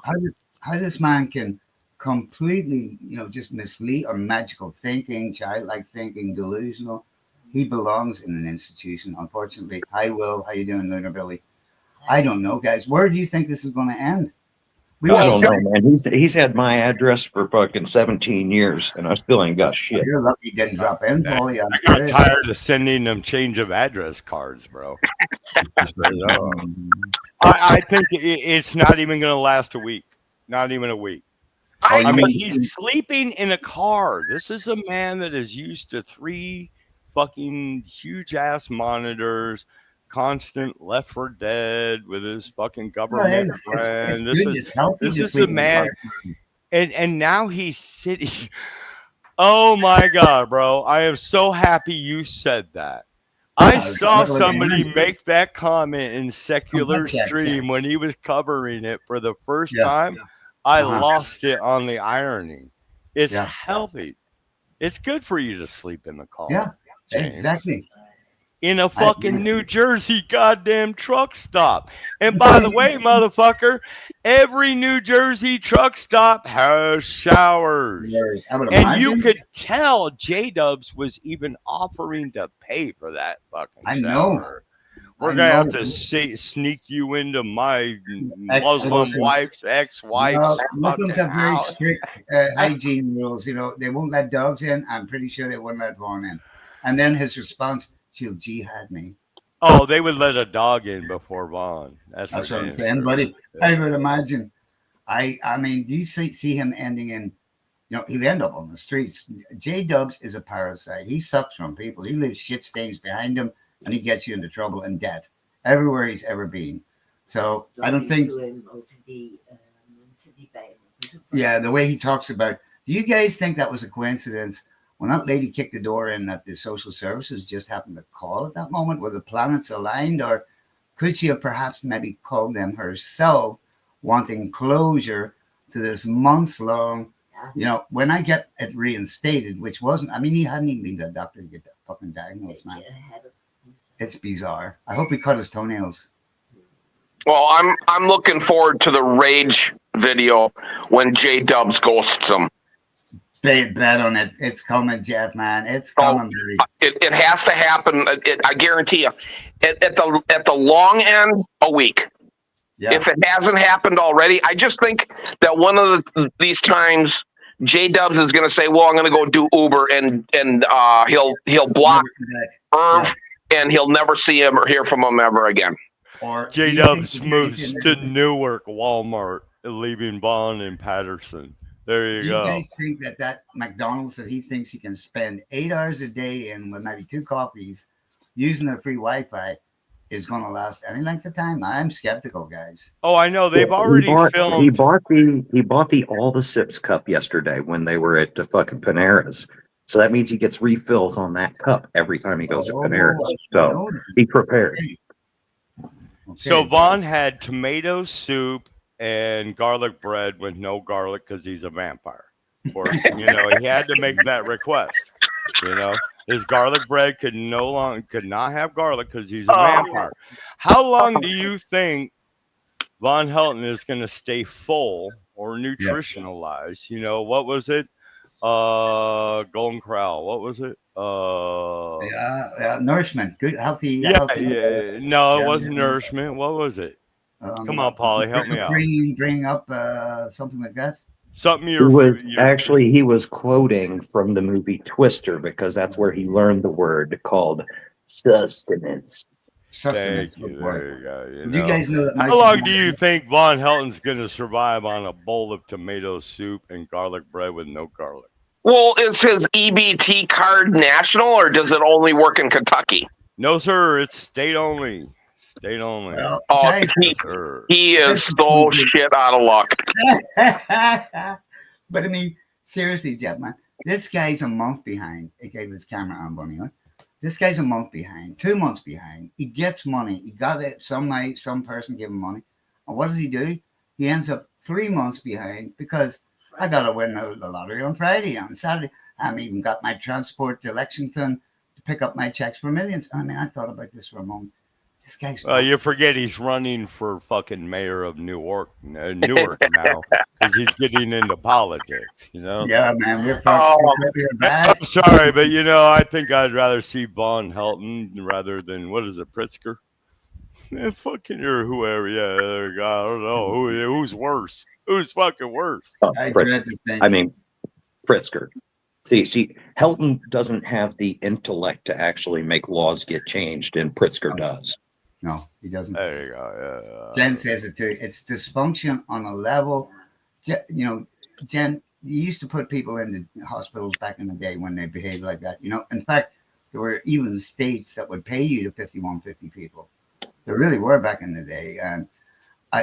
how this man can completely, just mislead or magical thinking, childlike thinking, delusional. He belongs in an institution, unfortunately. Hi, Will. How you doing, Lunar Billy? I don't know, guys. Where do you think this is going to end? We I were don't know, man. He's had my address for fucking 17 years, and I still ain't got shit. You're lucky he didn't drop in, Paulie. I got tired of sending them change of address cards, bro. I think it's not even going to last a week. Not even a week. I mean, he's sleeping in a car. This is a man that is used to 3 fucking huge ass monitors, constant Left 4 Dead with his fucking government friend. This is a man, and now he's sitting. Oh my god, bro! I am so happy you said that. I saw somebody make that comment in Secular Stream when he was covering it for the first time. I lost it on the irony. It's healthy. It's good for you to sleep in the car. Yeah, James. Exactly. In a fucking New Jersey goddamn truck stop. And by the way, motherfucker, every New Jersey truck stop has showers. And you could tell J-Dubs was even offering to pay for that fucking shower. Know. We're going to have to sneak you into my Muslim wife's ex-wife's. No, Muslims have very strict hygiene rules. You know, they won't let dogs in. I'm pretty sure they wouldn't let Vaughn in. And then his response, she'll jihad me. Oh, they would let a dog in before Vaughn. That's what I'm saying, buddy. Yeah. I would imagine. I mean, do you see him ending in, you know, he'll end up on the streets. J-Dubs is a parasite. He sucks from people. He leaves shit stains behind him, and he gets you into trouble and debt everywhere he's ever been. So I don't think. Yeah, the way he talks about. Do you guys think that was a coincidence when that lady kicked the door in that the social services just happened to call at that moment? Were the planets aligned, or could she have perhaps maybe called them herself, wanting closure to this months-long? You know, when I get it reinstated, which wasn't. I mean, he hadn't even been to a doctor to get that fucking diagnosed, man. It's bizarre. I hope he cut his toenails. Well, I'm looking forward to the rage video when J-Dubs ghosts him. Bet on it. It's coming, Jeff, man. It's coming. It has to happen. I guarantee you. At the long end, a week. Yeah. If it hasn't happened already, I just think that one of these times, J-Dubs is going to say, "Well, I'm going to go do Uber," and he'll block Irv, and he'll never see him or hear from him ever again. Or J-Dubs moves to Newark Walmart, leaving Vaughn and Patterson. There you go. Do you guys think that McDonald's that he thinks he can spend 8 hours a day in with maybe 2 coffees using their free Wi-Fi is going to last any length of time? I'm skeptical, guys. Oh, I know. They've already filmed. He bought the All the Sips cup yesterday when they were at the fucking Panera's. So that means he gets refills on that cup every time he goes to Panera's. So be prepared. Okay. So Vaughn had tomato soup and garlic bread with no garlic because he's a vampire. Or, you know, he had to make that request. You know, his garlic bread could not have garlic because he's a vampire. How long do you think Von Helton is going to stay full or Yeah. nutritionalized. What was it? Golden Corral. What was it? Yeah, nourishment, good, healthy, Yeah, healthy. yeah. No, it Yeah, wasn't nourishment. What was it? Come on, um, Polly, help me out. bring up something like that. Something He was your actually he was quoting from the movie Twister because that's where he learned the word called sustenance. Sustenance. Thank Good you. word. There you go. Did you guys know that How mice is long one do of you the, think Von Helton's going to survive on a bowl of tomato soup and garlic bread with no garlic? Well, is his EBT card national, or does it only work in Kentucky? No, sir. It's state only. State only. well, Oh, guys? Yes, sir. he is This is so so good. shit out of luck. But I mean, seriously, Jeff, man, this guy's a month behind. He gave his camera on, Bunny. Huh? This guy's a month behind, 2 months behind. He gets money. He got it some night, some person gave him money. And what does he do? He ends up 3 months behind because I got to win the lottery on Friday, on Saturday. I even got my transport to Lexington to pick up my checks for millions. I mean, I thought about this for a moment. This guy's You forget he's running for fucking mayor of Newark now because he's getting into politics. yeah, man. We're Oh, bad. I'm sorry, but I think I'd rather see Von Helton rather than what is it, Pritzker? Fucking or whoever. Yeah, there you go. I don't know who's worse. Who's fucking worse? Oh, I Pritzker. dread to think. I mean, Pritzker. See, Helton doesn't have the intellect to actually make laws get changed, and Pritzker does. No, he doesn't. There you go. Jen says it too. It's dysfunction on a level. Jen, you used to put people in the hospitals back in the day when they behaved like that. In fact, there were even states that would pay you to 5150 people. There really were back in the day, and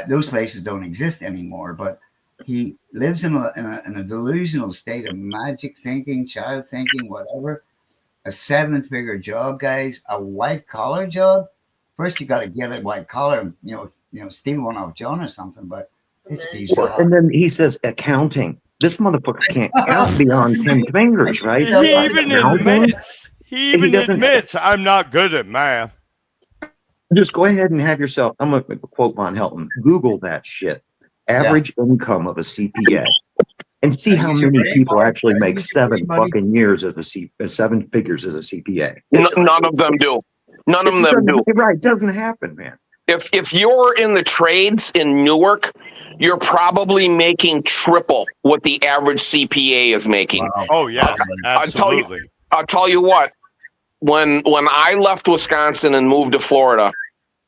those places don't exist anymore. But he lives in a delusional state of magic thinking, child thinking, whatever. A 7-figure job, guys, a white collar job. First, you got to get a white collar and steal one off John or something. But it's bizarre. And then he says accounting. This motherfucker can't count beyond 10 fingers, right? He even admits I'm not good at math. Just go ahead and have yourself. I'm gonna quote Von Helton. Google that shit. Average income of a CPA, and see how many people actually make 7 fucking years as 7 figures as a CPA. None of them do. None of them do. Right? Doesn't happen, man. If you're in the trades in Newark, you're probably making triple what the average CPA is making. Wow. Oh yeah, absolutely. I'll tell you what. When I left Wisconsin and moved to Florida,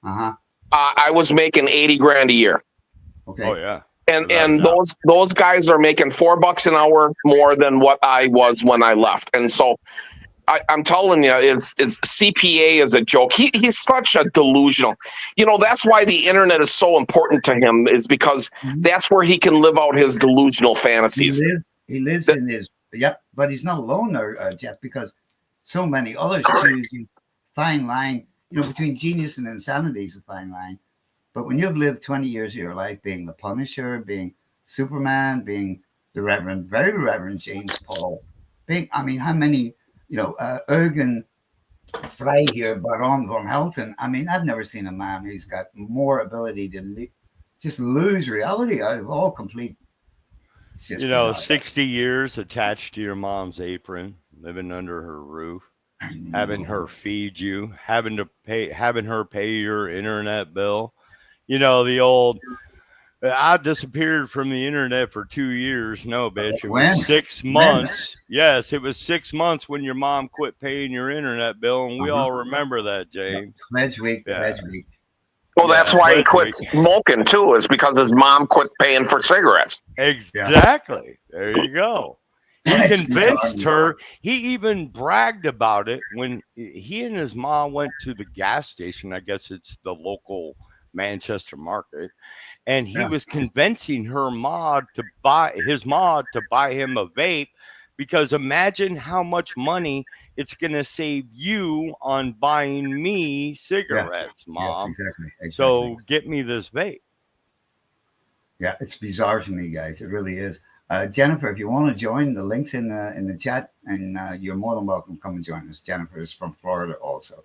I was making 80 grand a year. Okay. Oh yeah. And those guys are making $4 an hour more than what I was when I left. And so I'm telling you, is CPA is a joke. He's such a delusional. That's why the internet is so important to him, is because that's where he can live out his delusional fantasies. He lives in his but he's not alone there, Jeff, because so many others choose the fine line. Between genius and insanity is a fine line. But when you've lived 20 years of your life being the Punisher, being Superman, being the very Reverend James Paul, how many, Ergen Frey here, Baron von Helton. I've never seen a man who's got more ability to just lose reality out of all complete. 60 years attached to your mom's apron, living under her roof, having her feed you, having her pay your internet bill. The old, I disappeared from the internet for 2 years. No, bitch. It was 6 months. Yes, it was 6 months when your mom quit paying your internet bill, and we all remember that, James. Pledge week. Well, that's why he quit smoking too, is because his mom quit paying for cigarettes. Exactly. There you go. He convinced her. He even bragged about it when he and his mom went to the gas station. I guess it's the local Manchester market, and he was convincing his mom to buy him a vape, because imagine how much money it's going to save you on buying me cigarettes, Mom. Yes, exactly. So get me this vape. Yeah, it's bizarre to me, guys. It really is. Jennifer, if you want to join, the link's in the chat, and you're more than welcome to come and join us. Jennifer is from Florida also.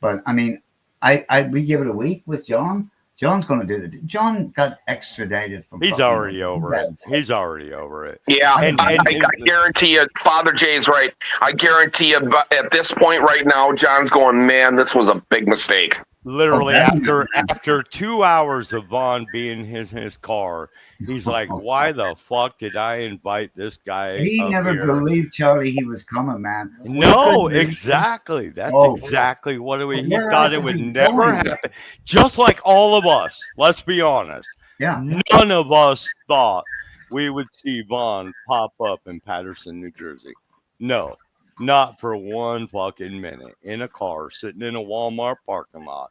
But we give it a week with John. John's going to do the. John got extradited from. He's fucking already over it. US. He's already over it. Yeah, And- I and- guarantee you, Father Jay's right. I guarantee you, but at this point right now, John's going, man, this was a big mistake. Literally Oh, that- after 2 hours of Vaughn being in his car, he's like, why the fuck did I invite this guy He up never here? believed Charlie he was coming, man. No, We couldn't- exactly. That's Oh. exactly what he Where thought else it is would he never going? happen. Just like all of us, let's be honest. Yeah. None of us thought we would see Vaughn pop up in Patterson, New Jersey. No, not for one fucking minute in a car sitting in a Walmart parking lot.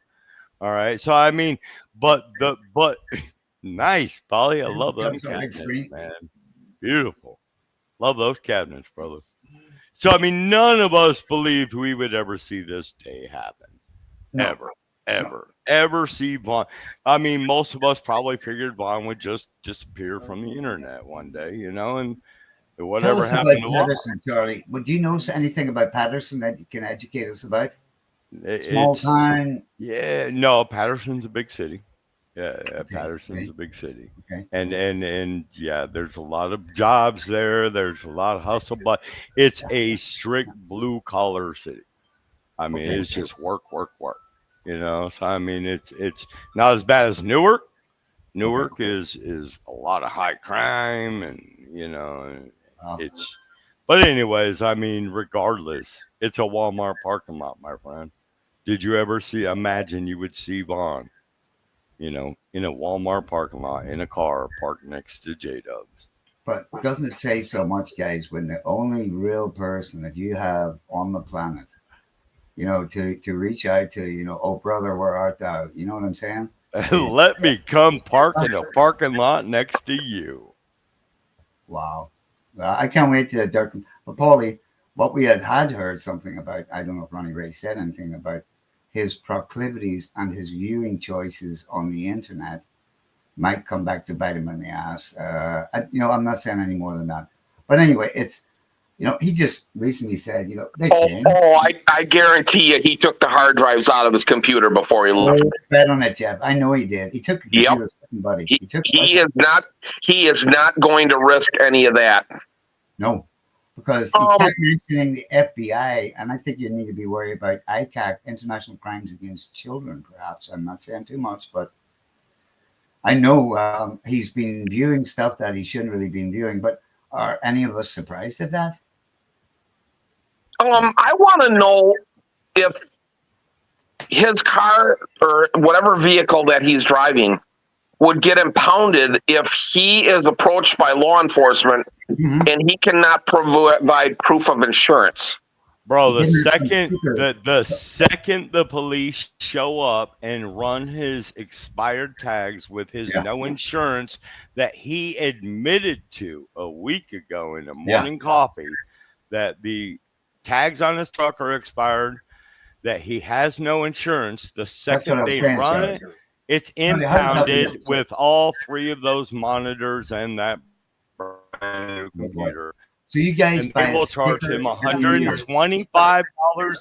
All right. So I mean, but nice, Polly. I love those Comes on big cabinets, screen. man. Beautiful. Love those cabinets, brother. So I mean, none of us believed we would ever see this day happen. No. Ever see Vaughn. I mean, most of us probably figured Vaughn would just disappear from the internet one day, you know, and Tell whatever us happened about to Vaughn. Patterson, Charlie. Would you know anything about Patterson that you can educate us about? It- Small it's- town. Yeah, no, Patterson's a big city. Yeah, Okay, Patterson's okay. a big city. Okay. And yeah, there's a lot of jobs there. There's a lot of hustle, but it's a strict blue collar city. I mean, Okay. it's just work. You know, so I mean, it's not as bad as Newark. Newark is a lot of high crime, and you know, Oh, it's. But anyways, I mean, regardless, it's a Walmart parking lot, my friend. Did you ever imagine you would see Vaughn, you know, in a Walmart parking lot in a car parked next to J-Dubs? but doesn't it say so much, guys, when the only real person that you have on the planet, you know, to reach out to, you know, oh brother, where art thou? You know what I'm saying? Let me come park in a parking lot next to you. Wow. I can't wait to Dirk. But Paulie, what we had heard something about, I don't know if Ronnie Ray said anything about his proclivities and his viewing choices on the internet might come back to bite him in the ass. You know, I'm not saying any more than that. But anyway, it's, you know, he just recently said, you know, they can. I guarantee you, he took the hard drives out of his computer before he left. Bet on it, Jeff. I know he did. He took the Yep. computer, buddy. He is not going to risk any of that. No, because he kept mentioning the FBI, and I think you need to be worried about ICAC, International Crimes Against Children, perhaps. I'm not saying too much, but I know he's been viewing stuff that he shouldn't really be viewing. But are any of us surprised at that? I want to know if his car or whatever vehicle that he's driving would get impounded if he is approached by law enforcement and he cannot provide proof of insurance. Bro, the second the police show up and run his expired tags with his no insurance that he admitted to a week ago in the morning coffee, that the tags on his truck are expired, that he has no insurance, the second they run it, it's impounded with all three of those monitors and that brand new computer. So you guys, and they will charge him $125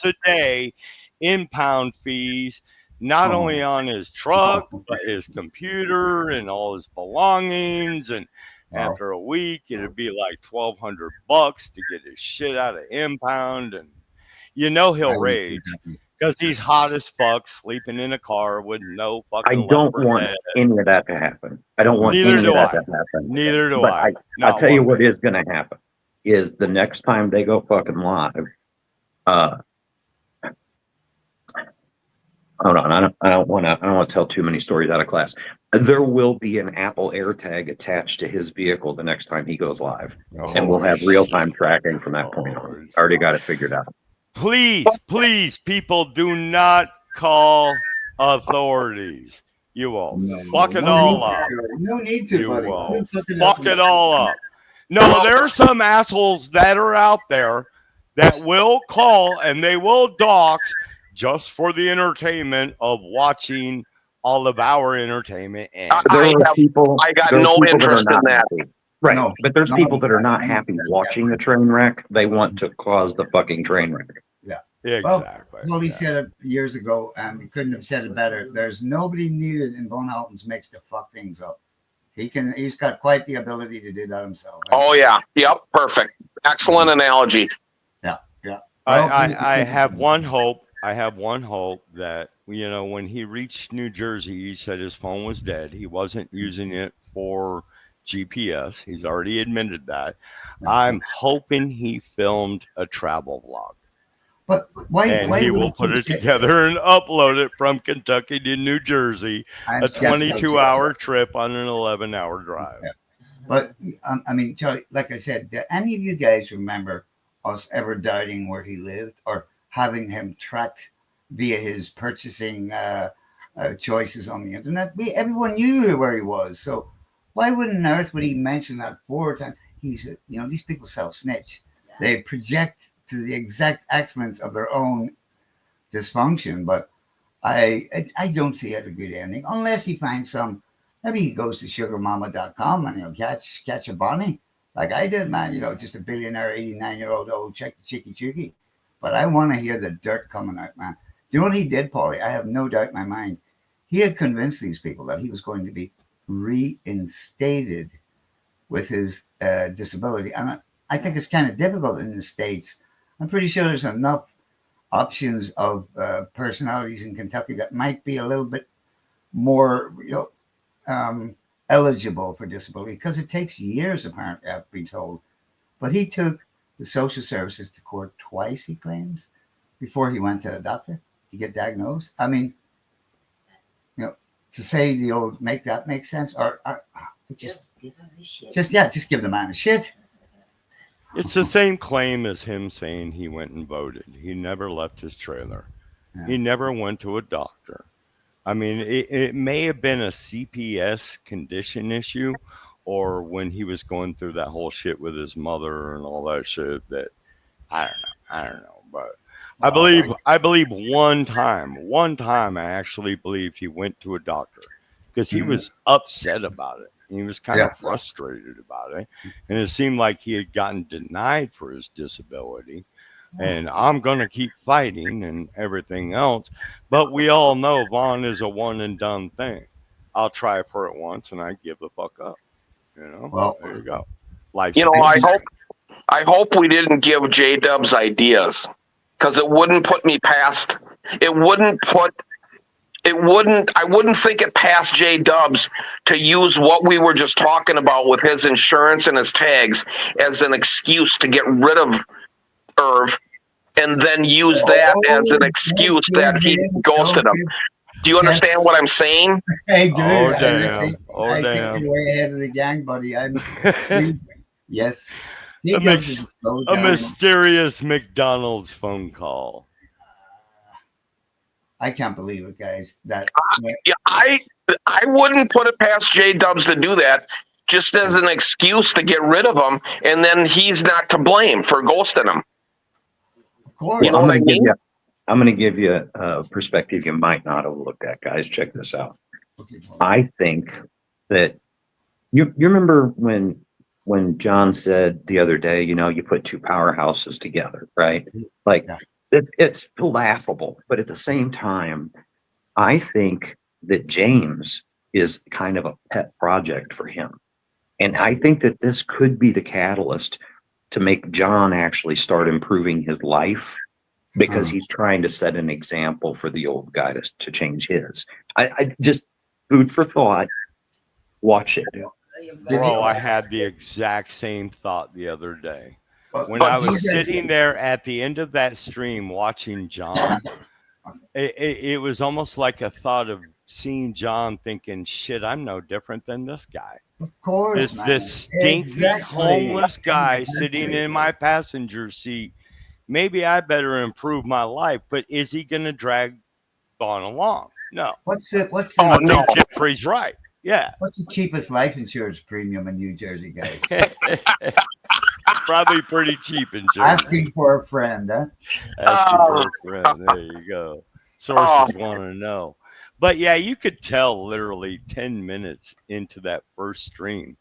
a day impound fees, not only on his truck, but his computer and all his belongings. And after a week, it'd be like $1,200 to get his shit out of impound. And you know he'll rage because he's hot as fuck, sleeping in a car with no fucking. I don't want any of that to happen. I don't want any of that to happen. Neither do I. I'll tell you what is going to happen. Is the next time they go fucking live, hold on, I don't want to tell too many stories out of class. There will be an Apple AirTag attached to his vehicle the next time he goes live, and we'll have real-time tracking from that point on. I already got it figured out. Please, people, do not call authorities. You will fuck it all up. No need to, you buddy. will fuck it all up. No, there are some assholes that are out there that will call and they will dox just for the entertainment of watching all of our entertainment. And I got no interest in that. Right, but there's people that are not happy watching the train wreck. They want to cause the fucking train wreck. Yeah. Well, Exactly. Paulie Yeah. said it years ago, and he couldn't have said it better. There's nobody needed in Von Halton's mix to fuck things up. He's got quite the ability to do that himself. Oh yeah. Yep. Perfect. Excellent analogy. Yeah, yeah. I, Well, I, I have one hope. I have one hope that, when he reached New Jersey, he said his phone was dead. He wasn't using it for GPS. He's already admitted that. I'm hoping he filmed a travel vlog but why? and Why he would will he put keep it saying? together and upload it from Kentucky to New Jersey, I'm a skeptical. 22-hour trip on an 11-hour drive. Yeah. But I mean, Charlie, like I said, do any of you guys remember us ever doubting where he lived or having him tracked via his purchasing choices on the internet? Everyone knew where he was. So why wouldn't on earth would he mention that 4 times? These people self-snitch. They project to the exact excellence of their own dysfunction. But I don't see it a good ending unless he finds some. Maybe he goes to sugarmama.com and he'll catch a bunny like I did, man. Just a billionaire 89-year-old old chicky chooky. But I want to hear the dirt coming out, man. Do you know what he did, Paulie? I have no doubt in my mind. He had convinced these people that he was going to be reinstated with his disability, and I think it's kind of difficult in the States. I'm pretty sure there's enough options of personalities in Kentucky that might be a little bit more, eligible for disability because it takes years, apparently, I've been told. But he took the social services to court twice, he claims, before he went to a doctor to get diagnosed. I mean, to say the old make that make sense, or Just give him a shit. just give the man a shit. It's the same claim as him saying he went and voted. He never left his trailer. Yeah. He never went to a doctor. I mean, it may have been a CPS condition issue, or when he was going through that whole shit with his mother and all that shit. That I don't know, but I believe one time I actually believed he went to a doctor because he Mhm. was upset about it. He was kind Yeah. of frustrated about it, and it seemed like he had gotten denied for his disability. And I'm going to keep fighting and everything else. But we all know Vaughn is a one and done thing. I'll try for it once and I give the fuck up. Well, There you go. Life You know, I stage. hope we didn't give J Dubs ideas because it wouldn't put me past. It wouldn't put. It wouldn't. I wouldn't think it past J Dubs to use what we were just talking about with his insurance and his tags as an excuse to get rid of Irv, and then use that as an excuse that he ghosted him. Do you understand what I'm saying? I do. Oh, I damn. think, Oh, I think damn. you're way ahead of the gang, buddy. Yes. He A, gives mix, us slow a down. mysterious McDonald's phone call. I can't believe it, guys. Yeah, I wouldn't put it past J Dubs to do that just as an excuse to get rid of him, and then he's not to blame for ghosting him. Of course. You know I'm what I going to give mean? you. I'm going to give you a perspective you might not have looked at, guys. Check this out. Okay, well, I think that you remember when John said the other day, you put two powerhouses together, right? Like yeah. it's laughable, but at the same time, I think that James is kind of a pet project for him. And I think that this could be the catalyst to make John actually start improving his life because he's trying to set an example for the old guy to change his. I just food for thought. Watch it. Bro, I had the exact same thought the other day. When But I you was guys- sitting there at the end of that stream watching John, it was almost like a thought of seeing John thinking, shit, I'm no different than this guy. Of course, man. This stinky Exactly. homeless guy Exactly. sitting in my passenger seat. Maybe I better improve my life, but is he going to drag Vaughn along? No. What's the Oh, no. Jeffrey's right. Yeah. What's the cheapest life insurance premium in New Jersey, guys? Probably pretty cheap in Jersey. Asking for a friend, huh? Asking for a friend. There you go. Sources want to know. But yeah, you could tell literally 10 minutes into that first stream,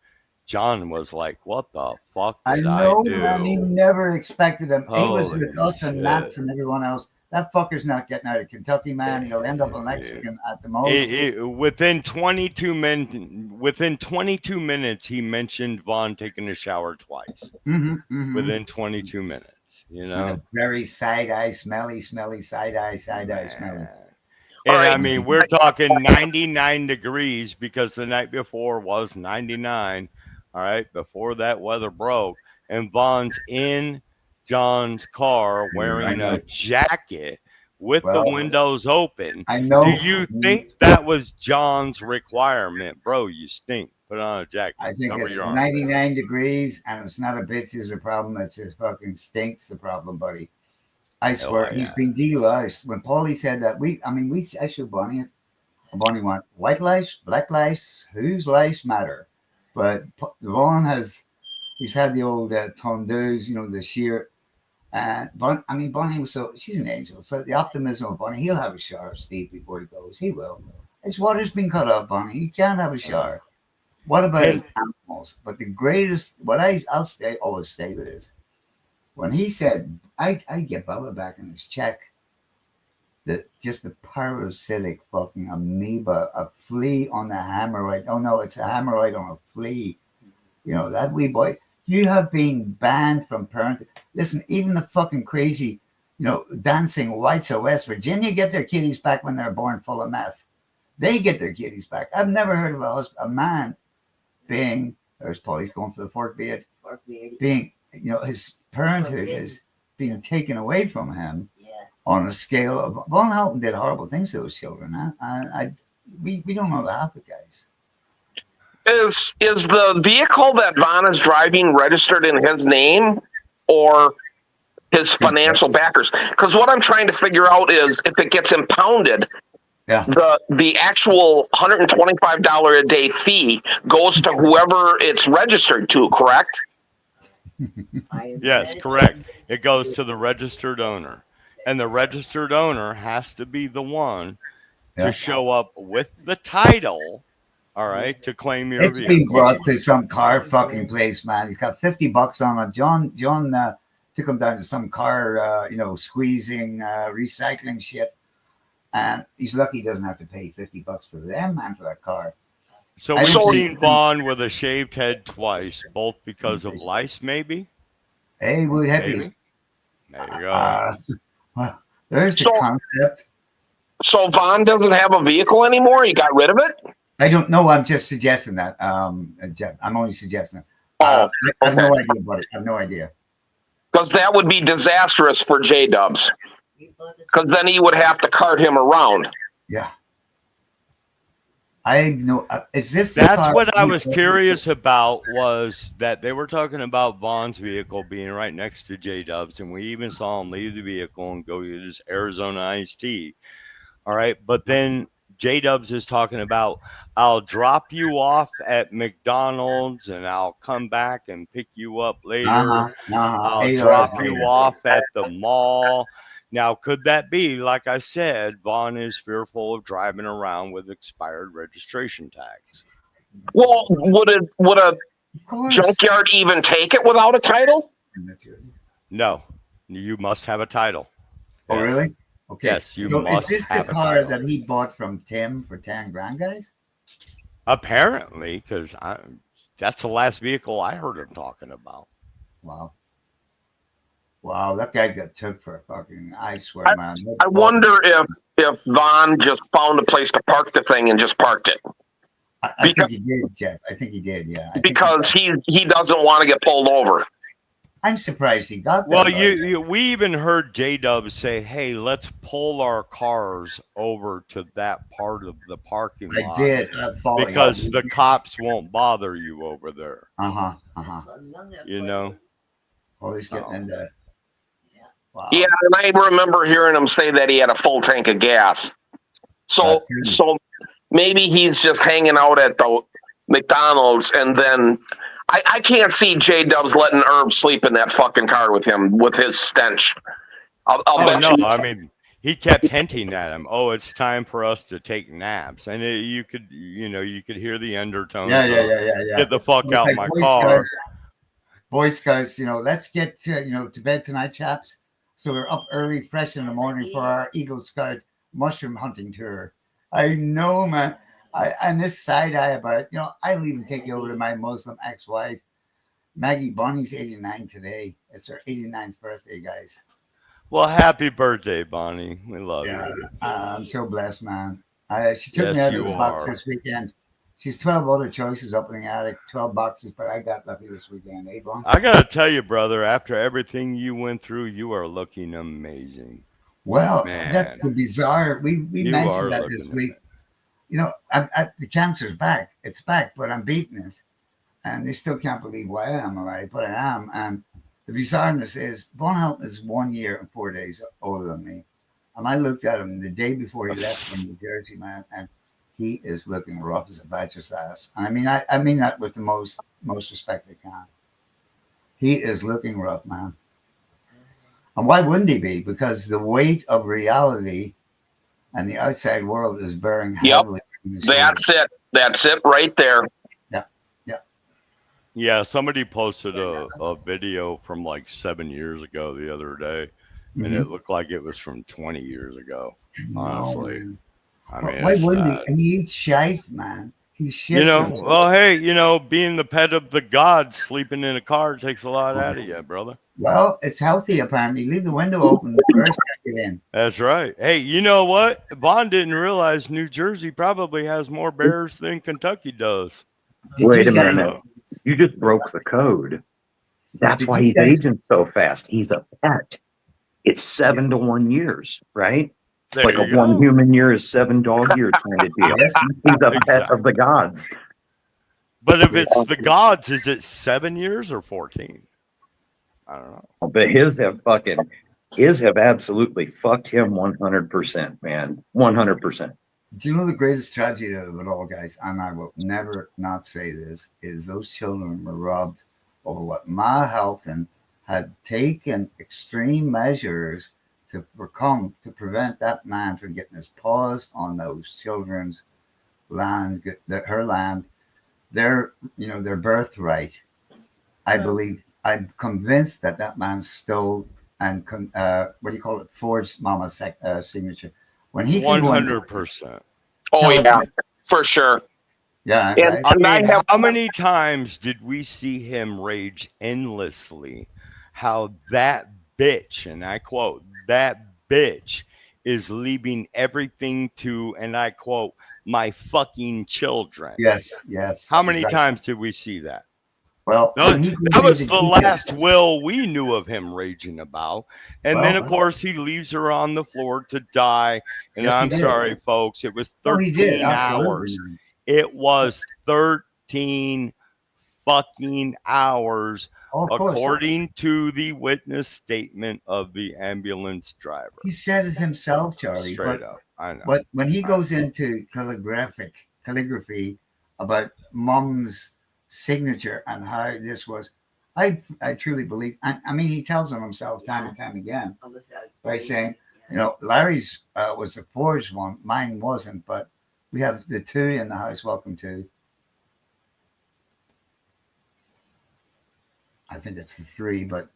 John was like, "What the fuck I did I know, man. He do?" never expected him. He was Holy with us and shit! Mats and everyone else. That fucker's not getting out of Kentucky, man. He'll end up a Mexican at the most. Within 22 minutes, he mentioned Vaughn taking a shower twice. Within 22 minutes, you And know. a very side-eye, smelly, side-eye, smelly. And All right. I mean, we're talking 99 degrees because the night before was 99. All right, before that weather broke, and Vaughn's in John's car I wearing know. a jacket with the Well, windows open. I know. Do you think that was John's requirement? Bro, you stink. Put on a jacket. I think Cover it's your arm. 99 degrees, and it's not a bitch is the problem. It's his fucking stinks the problem, buddy. I swear, he's been delisted. When Paulie said that, I should Bonnie. Bonnie went, white lice, black lice, whose lice matter? But Vaughn he's had the old tondeuse, the sheer. And Bonnie was she's an angel. So the optimism of Bonnie, he'll have a shower, Steve, before he goes. He will. His water's been cut off, Bonnie. He can't have a shower. What about his animals? But the greatest, what always say with this, when he said, I get Bubba back in his check, just the parasitic fucking amoeba, a flea on the hammerite. Oh no, it's a hammerite on a flea. That wee boy. You have been banned from parenting. Listen, even the fucking crazy, dancing whites of West Virginia get their kiddies back when they're born full of meth. They get their kiddies back. I've never heard of a man being, there's Paulie's going for the fork beard, being, his parenthood is being taken away from him on a scale of, Von Houten did horrible things to those children. We don't know the half the guys. Is the vehicle that Vaughn is driving registered in his name or his financial backers? Because what I'm trying to figure out is if it gets impounded, the actual $125 a day fee goes to whoever it's registered to, correct? Yes, correct. It goes to the registered owner. And the registered owner has to be the one to show up with the title, all right, to claim your vehicle. It's been brought to some car fucking place, man. He's got $50 on it. John took him down to some car, squeezing, recycling shit. And he's lucky he doesn't have to pay $50 to them, man, for that car. So we've seen Vaughn with a shaved head twice, both because of lice, maybe? Hey, would happy. There you go. Well, there's the concept. So Vaughn doesn't have a vehicle anymore? He got rid of it? I don't know. I'm just suggesting that. Jeff, I'm only suggesting. I have no idea, buddy. I have no idea. Because that would be disastrous for J-Dubs. Because then he would have to cart him around. Yeah. I know. Is this? That's what I was curious about, was that they were talking about Vaughn's vehicle being right next to J-Dubs, and we even saw him leave the vehicle and go to this Arizona iced tea. All right, but then J-Dubs is talking about, I'll drop you off at McDonald's and I'll come back and pick you up later. I'll drop you off at the mall. Now, could that be, like I said, Vaughn is fearful of driving around with expired registration tags? Well, would a junkyard even take it without a title? No, you must have a title. Oh, really? Okay. Yes, you must. Is this the car that he bought from Tim for 10 grand, guys? Apparently, because that's the last vehicle I heard him talking about. Wow, that guy got took for a fucking, I swear, man. I wonder if Vaughn just found a place to park the thing and just parked it. I think he did, Jeff. I think he did, yeah. Because he doesn't want to get pulled over. I'm surprised he got that. Well, we even heard J-Dubs say, hey, let's pull our cars over to that part of the parking lot. I did. Because the cops won't bother you over there. You know? Oh, he's getting into. Wow. Yeah, and I remember hearing him say that he had a full tank of gas. So maybe he's just hanging out at the McDonald's, and then I can't see J-Dubs letting Herb sleep in that fucking car with him with his stench. I'll bet no, you. I mean, he kept hinting at him, "Oh, it's time for us to take naps," and you could hear the Yeah, undertones yeah, of yeah, yeah, yeah. "Get the fuck It's out like my Boy car." Scouts. Boy Scouts, let's get to bed tonight, chaps. So we're up early, fresh in the morning for our Eagle Scout mushroom hunting tour. I know, man. And this side eye about, I'll even take you over to my Muslim ex-wife, Maggie Bonnie's 89 today. It's her 89th birthday, guys. Well, happy birthday, Bonnie. We love Yeah, you. I'm so blessed, man. She took me Yes, out of you the box are. this weekend. She's 12 other choices up in the attic, 12 boxes, but I got lucky this weekend, eh, Bon? I gotta tell you, brother, after everything you went through, you are looking amazing. Well, Man, that's the bizarre. We you mentioned are that this looking week. amazing. The cancer's back. It's back, but I'm beating it. And they still can't believe why I am alive, but I am. And the bizarreness is, Von Houten is 1 year and 4 days older than me. And I looked at him the day before he left from New Jersey, man, and he is looking rough as a badger's ass. And I mean that with the most respect I can. He is looking rough, man. And why wouldn't he be? Because the weight of reality and the outside world is bearing Yep. heavily on his shoulders. That's it right there. Yeah, yeah. Yeah, somebody posted a video from like 7 years ago the other day, and Mm-hmm. it looked like it was from 20 years ago. No, Honestly, man. I mean, Why it's wouldn't he? sad. He eats shite, man. He shits himself. Well, hey, being the pet of the gods, sleeping in a car takes a lot out of you, brother. Well, it's healthy apparently. Leave the window open. The birds can't get in. That's right. Hey, you know what? Bond didn't realize New Jersey probably has more bears than Kentucky does. Did Wait you a guys? minute. You just broke the code. That's Did why you he's guys? aging so fast. He's a pet. It's 7 to 1 years, right? There Like a you one go. human year is 7 dog years kind of deal. Yes. He's a pet Exactly. of the gods. But if it's the gods, is it 7 years or 14? I don't know. But his have absolutely fucked him 100%, man. 100%. Do you know the greatest tragedy of it all, guys? And I will never not say this: is those children were robbed over what Ma Helton had taken extreme measures to prevent that man from getting his paws on those children's land, her land, their birthright. I believe I'm convinced that man stole and what do you call it? Forged Mama's signature. When he can go and 100%. Oh tell yeah, you, for sure. yeah, And guys. I and I mean, have how many times did we see him rage endlessly? How that bitch, and I quote, that bitch is leaving everything to, and I quote, my fucking children. Yes, yes, How many exactly. times did we see that? Well, No, when he that goes was into the detail, last will we knew of him raging about. And then, of well, course, he leaves her on the floor to die. And yes, he I'm did. sorry, folks, it was Oh, he did, 13 absolutely, hours. man. It was 13 fucking hours, Oh, of course. according to the witness statement of the ambulance driver. He said it himself, Charlie. Straight up. I know. But when he I goes into calligraphy about Mom's signature and how this was, I truly believe. I mean, he tells on himself time and time again by saying, Larry's was the forged one, mine wasn't, but we have the two in the house. Welcome to. I think it's the three, but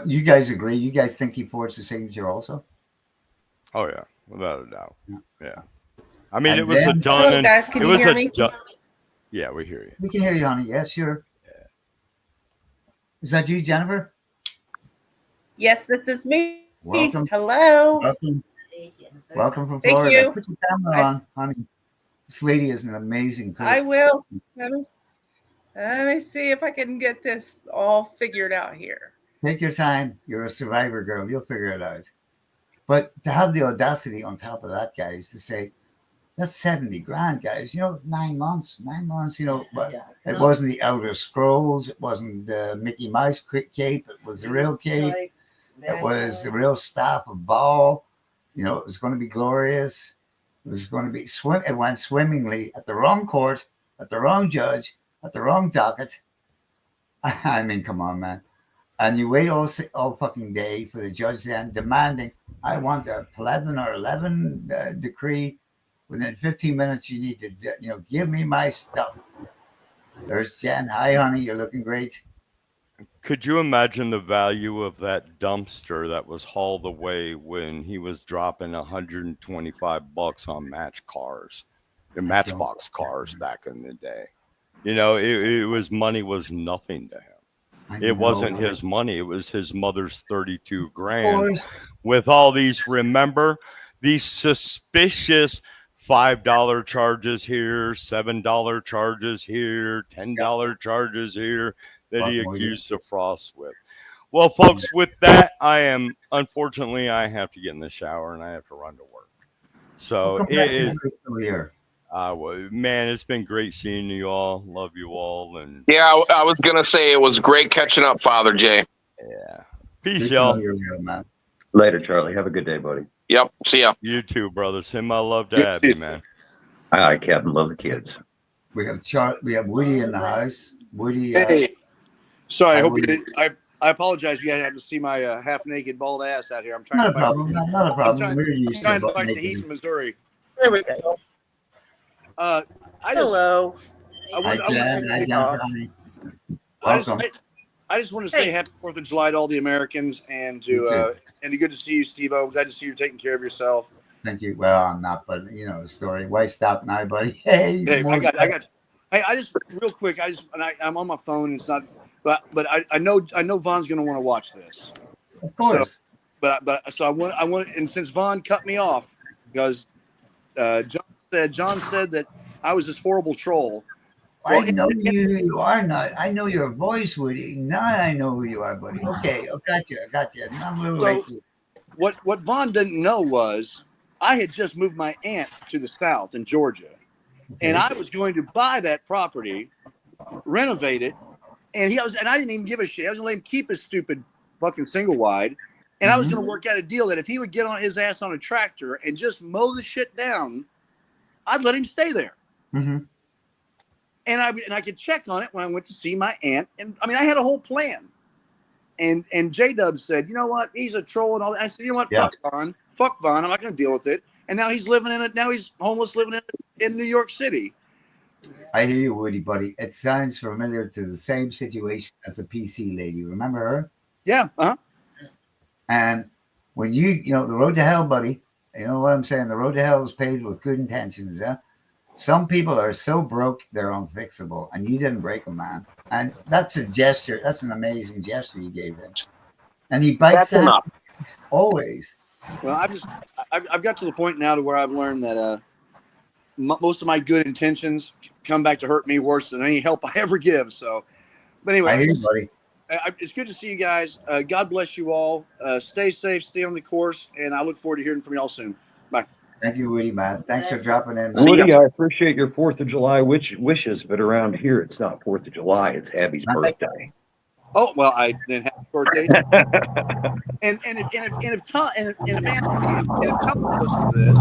you guys agree? You guys think he forged the signature also? Oh, yeah, without a doubt. Yeah. Yeah. I mean, And it was a then done. Hello, And guys. Can it you was hear a me? done. Yeah, we hear you. we can hear you, honey. Yes, sure. Is that you, Jennifer? Yes, this is me. Welcome. Hello. Welcome from Thank Florida. you. Put your camera on, honey. This lady is an amazing cook. I will. Let me see if I can get this all figured out here. Take your time. You're a survivor, girl. You'll figure it out. But to have the audacity on top of that, guys, to say, that's 70 grand, guys. 9 months. But it wasn't the Elder Scrolls. It wasn't the Mickey Mouse cape. It was the real cape. It was the real staff of Baal. It was going to be glorious. It was going to be It went swimmingly at the wrong court, at the wrong judge, at the wrong docket. I mean, come on, man. and you wait all fucking day for the judge then demanding, I want a 11 or 11 decree. Within 15 minutes, you need to, give me my stuff. There's Jen. Hi, honey. You're looking great. Could you imagine the value of that dumpster that was hauled away when he was dropping $125 on Matchbox cars back in the day? It was money was nothing to him. It wasn't his money. It was his mother's 32 grand with all these, remember, these suspicious $5 charges here, $7 charges here, $10 charges here that he accused the Frost with. Well, folks, with that, unfortunately, I have to get in the shower and I have to run to work. So it is. Man, it's been great seeing you all. Love you all. And yeah, I was gonna say it was great catching up, Father Jay. Yeah. Peace, y'all. Later, Charlie. Have a good day, buddy. Yep. See ya. You too, brother. Send my love to Abby, man. All right, Captain. Love the kids. We have Woody in the house. Woody. Hey. Sorry, I hope you did. I apologize. You had to see my half-naked bald ass out here. I'm trying Not to a fight. problem. Not a problem. I'm trying to fight the heat in Missouri. There we go. Hello. Hi, Jen. I just want to say happy 4th of July to all the Americans and good to see you, Steve-O. Glad to see you're taking care of yourself. Thank you. Well, I'm not, but the story. Why stop now, buddy? Hey, I got. Hey, I just real quick. I'm on my phone. It's not, but I know Von's going to want to watch this. Of course. So I want, and since Von cut me off because John said that I was this horrible troll. Well, I know you are not. I know your voice, Woody. Now I know who you are, buddy. Okay, I got you. I'm a little late. What Von didn't know was I had just moved my aunt to the south in Georgia, and I was going to buy that property, renovate it, and I didn't even give a shit. I was going to let him keep his stupid fucking single wide, and I was going to work out a deal that if he would get on his ass on a tractor and just mow the shit down, I'd let him stay there. Mm-hmm. And I could check on it when I went to see my aunt. And I mean, I had a whole plan. And J-Dub said, you know what? He's a troll and all that. I said, you know what? Yeah. Fuck Von. I'm not going to deal with it. And now he's living in it. Now he's homeless living in New York City. I hear you, Woody, buddy. It sounds familiar to the same situation as the PC lady. Remember her? Yeah. Uh-huh. And when the road to hell, buddy, you know what I'm saying? The road to hell is paved with good intentions, yeah? Some people are so broke, they're unfixable, and you didn't break them, man. And that's a gesture. That's an amazing gesture you gave him. And he bites that always. Well, I've got to the point now to where I've learned that most of my good intentions come back to hurt me worse than any help I ever give. So, but anyway, I hear you, buddy. It's good to see you guys. God bless you all. Stay safe, stay on the course, and I look forward to hearing from y'all soon. Bye. Thank you, Woody, man. Thanks for dropping in. Woody, I appreciate your 4th of July wishes, but around here it's not 4th of July. It's Abby's birthday. Oh well, I then happy birthday. and if Tom listens to this,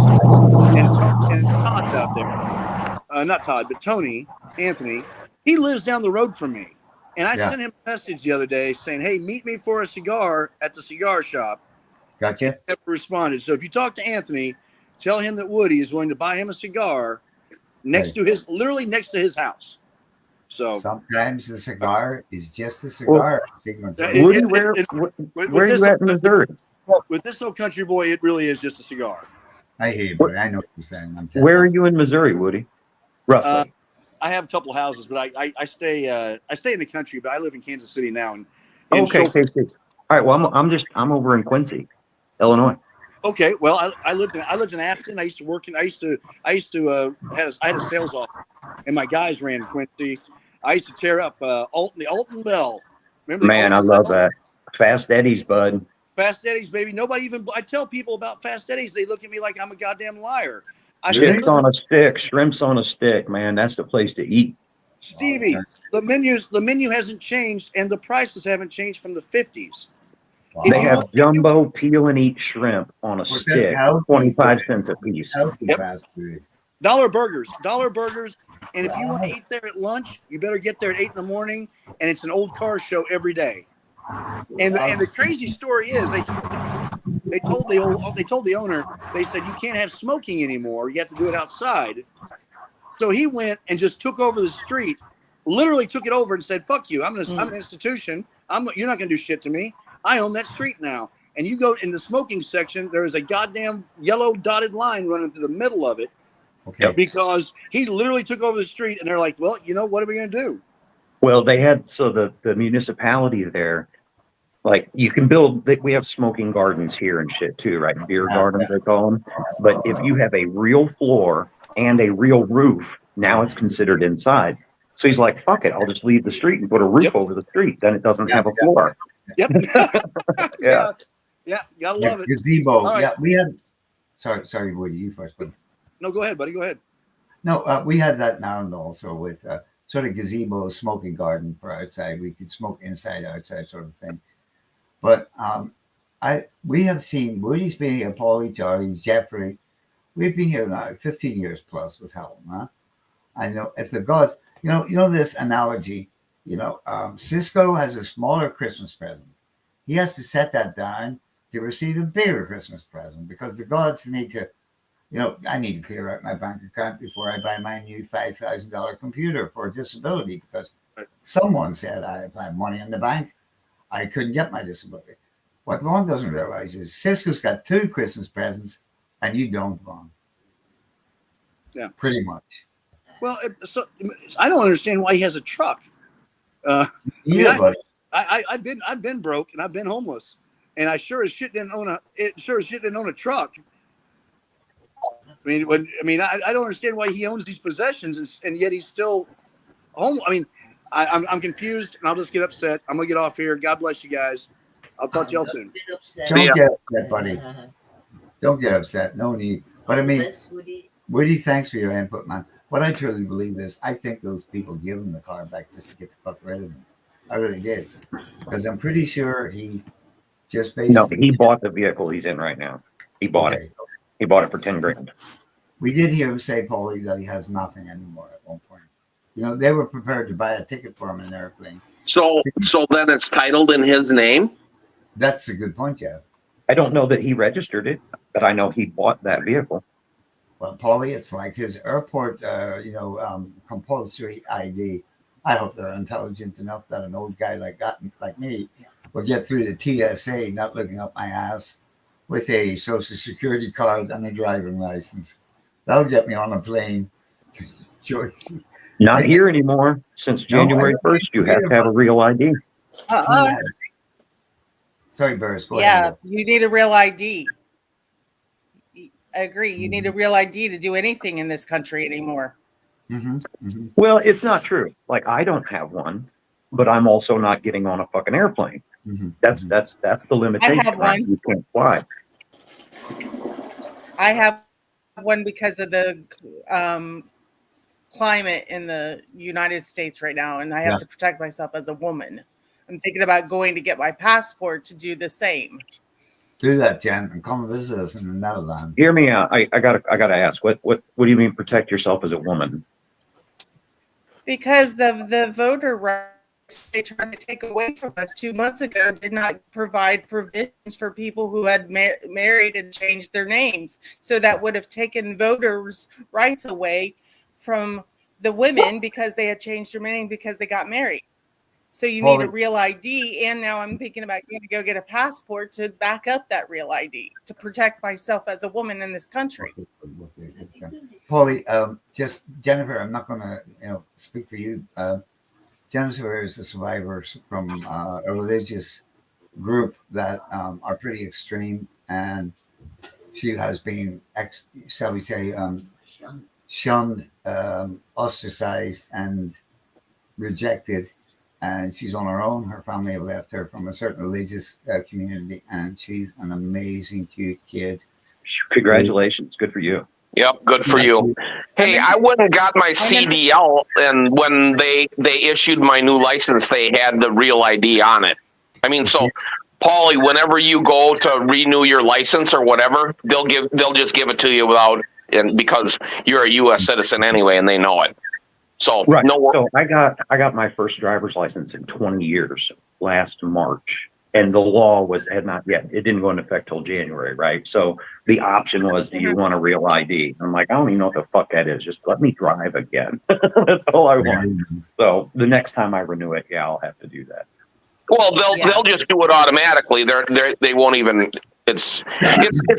and Todd's out there, not Todd, but Tony Anthony, he lives down the road from me, and I sent him a message the other day saying, "Hey, meet me for a cigar at the cigar shop." Gotcha. He never responded. So if you talk to Anthony, tell him that Woody is going to buy him a cigar literally next to his house. So sometimes the cigar is just a cigar. Woody, where are you at in Missouri? With this old country boy, it really is just a cigar. I hear you, buddy. I know what you're saying. Where are you in Missouri, Woody? Roughly. I have a couple of houses, but I stay in the country, but I live in Kansas City now. And okay. All right. Well, I'm over in Quincy, Illinois. Okay, well, I lived in Afton. I used to had a sales office, and my guys ran in Quincy. I used to tear up the Alton Bell. Remember? Man, I love that. Fast Eddie's, bud. Fast Eddie's, baby. I tell people about Fast Eddie's, they look at me like I'm a goddamn liar. Shrimps on a stick, man. That's the place to eat. Stevie, the menu hasn't changed, and the prices haven't changed from the 50s. Wow. They have jumbo peel and eat shrimp on a stick, 25 cents a piece. Yep. Dollar burgers. And if you want to eat there at lunch, you better get there at 8 in the morning. And it's an old car show every day. And the crazy story is they told the owner, they said, you can't have smoking anymore. You have to do it outside. So he went and just took over the street, literally took it over and said, fuck you. I'm an institution. You're not going to do shit to me. I own that street now. And you go in the smoking section, there is a goddamn yellow dotted line running through the middle of it. Okay. Because he literally took over the street, and they're like, well, what are we going to do? Well, they had, so the municipality there, like you can build, we have smoking gardens here and shit too, right? Beer gardens, they call them. But if you have a real floor and a real roof, now it's considered inside. So he's like, fuck it, I'll just leave the street and put a roof over the street. Then it doesn't have a floor. Yep. Yeah, gotta love it. Gazebo. Right. Yeah, we had. Sorry, Woody, you first. But no, go ahead, buddy. Go ahead. No, we had that now and also with sort of gazebo, smoking garden for outside. We could smoke inside, outside, sort of thing. But we have seen Woody's been here, Paulie, Charlie, Jeffrey. We've been here now 15 years plus with Helen. Huh? I know if the gods, you know this analogy. Cisco has a smaller Christmas present. He has to set that down to receive a bigger Christmas present because the gods need to, I need to clear out my bank account before I buy my new $5,000 computer for disability because someone said I have money in the bank. I couldn't get my disability. What Ron doesn't realize is Cisco's got 2 Christmas presents and you don't, Ron. Yeah. Pretty much. Well, so I don't understand why he has a truck. I've been broke and I've been homeless, and I sure as shit didn't own a truck. I don't understand why he owns these possessions and yet he's still home. I mean, I'm confused and I'll just get upset. I'm gonna get off here. God bless you guys. I'll talk to y'all soon. Don't get upset, buddy. Don't get upset. No need. But I mean, Woody, thanks for your input, man. What I truly believe is I think those people give him the car back just to get the fuck rid of him. I really did. Because I'm pretty sure he just basically... No, he bought the vehicle he's in right now. He bought it. He bought it for 10 grand. We did hear him say, Paulie, that he has nothing anymore at one point. They were prepared to buy a ticket for him in an airplane. So then it's titled in his name? That's a good point, Jeff. I don't know that he registered it, but I know he bought that vehicle. Well, Paulie, it's like his airport, compulsory ID. I hope they're intelligent enough that an old guy like me will get through the TSA, not looking up my ass, with a social security card and a driving license. That'll get me on a plane to Jersey. Not here anymore. Since January 1st, you have to have a real ID. Sorry, Burris, go ahead. Yeah, you need a real ID. I agree. You need a real ID to do anything in this country anymore. Mm-hmm. Mm-hmm. Well, it's not true. Like, I don't have one, but I'm also not getting on a fucking airplane. Mm-hmm. That's the limitation. I have one. You can't fly. I have one because of the climate in the United States right now, and I have to protect myself as a woman. I'm thinking about going to get my passport to do the same. Do that, Jen, and come visit us in the Netherlands. Hear me out. I gotta ask. What do you mean protect yourself as a woman? Because the voter rights they tried to take away from us 2 months ago did not provide provisions for people who had married and changed their names. So that would have taken voters' rights away from the women because they had changed their name because they got married. So you need a real ID, and now I'm thinking about going to go get a passport to back up that real ID to protect myself as a woman in this country. Paulie, just Jennifer, I'm not going to speak for you. Jennifer is a survivor from a religious group that are pretty extreme, and she has been, shall we say, shunned, ostracized, and rejected. And she's on her own. Her family have left her from a certain religious community, and she's an amazing, cute kid. Congratulations. Good for you. Yep, good for you. Hey, I went and got my CDL, and when they issued my new license, they had the real ID on it. I mean, so Paulie, whenever you go to renew your license or whatever, they'll just give it to you because you're a U.S. citizen anyway, and they know it. So right. So I got my first driver's license in 20 years last March, and the law had not yet, it didn't go into effect till January, right? So the option was, do you want a real ID? I'm like, I don't even know what the fuck that is. Just let me drive again. That's all I want. So the next time I renew it, yeah, I'll have to do that. Well, they'll just do it automatically. They won't even. It's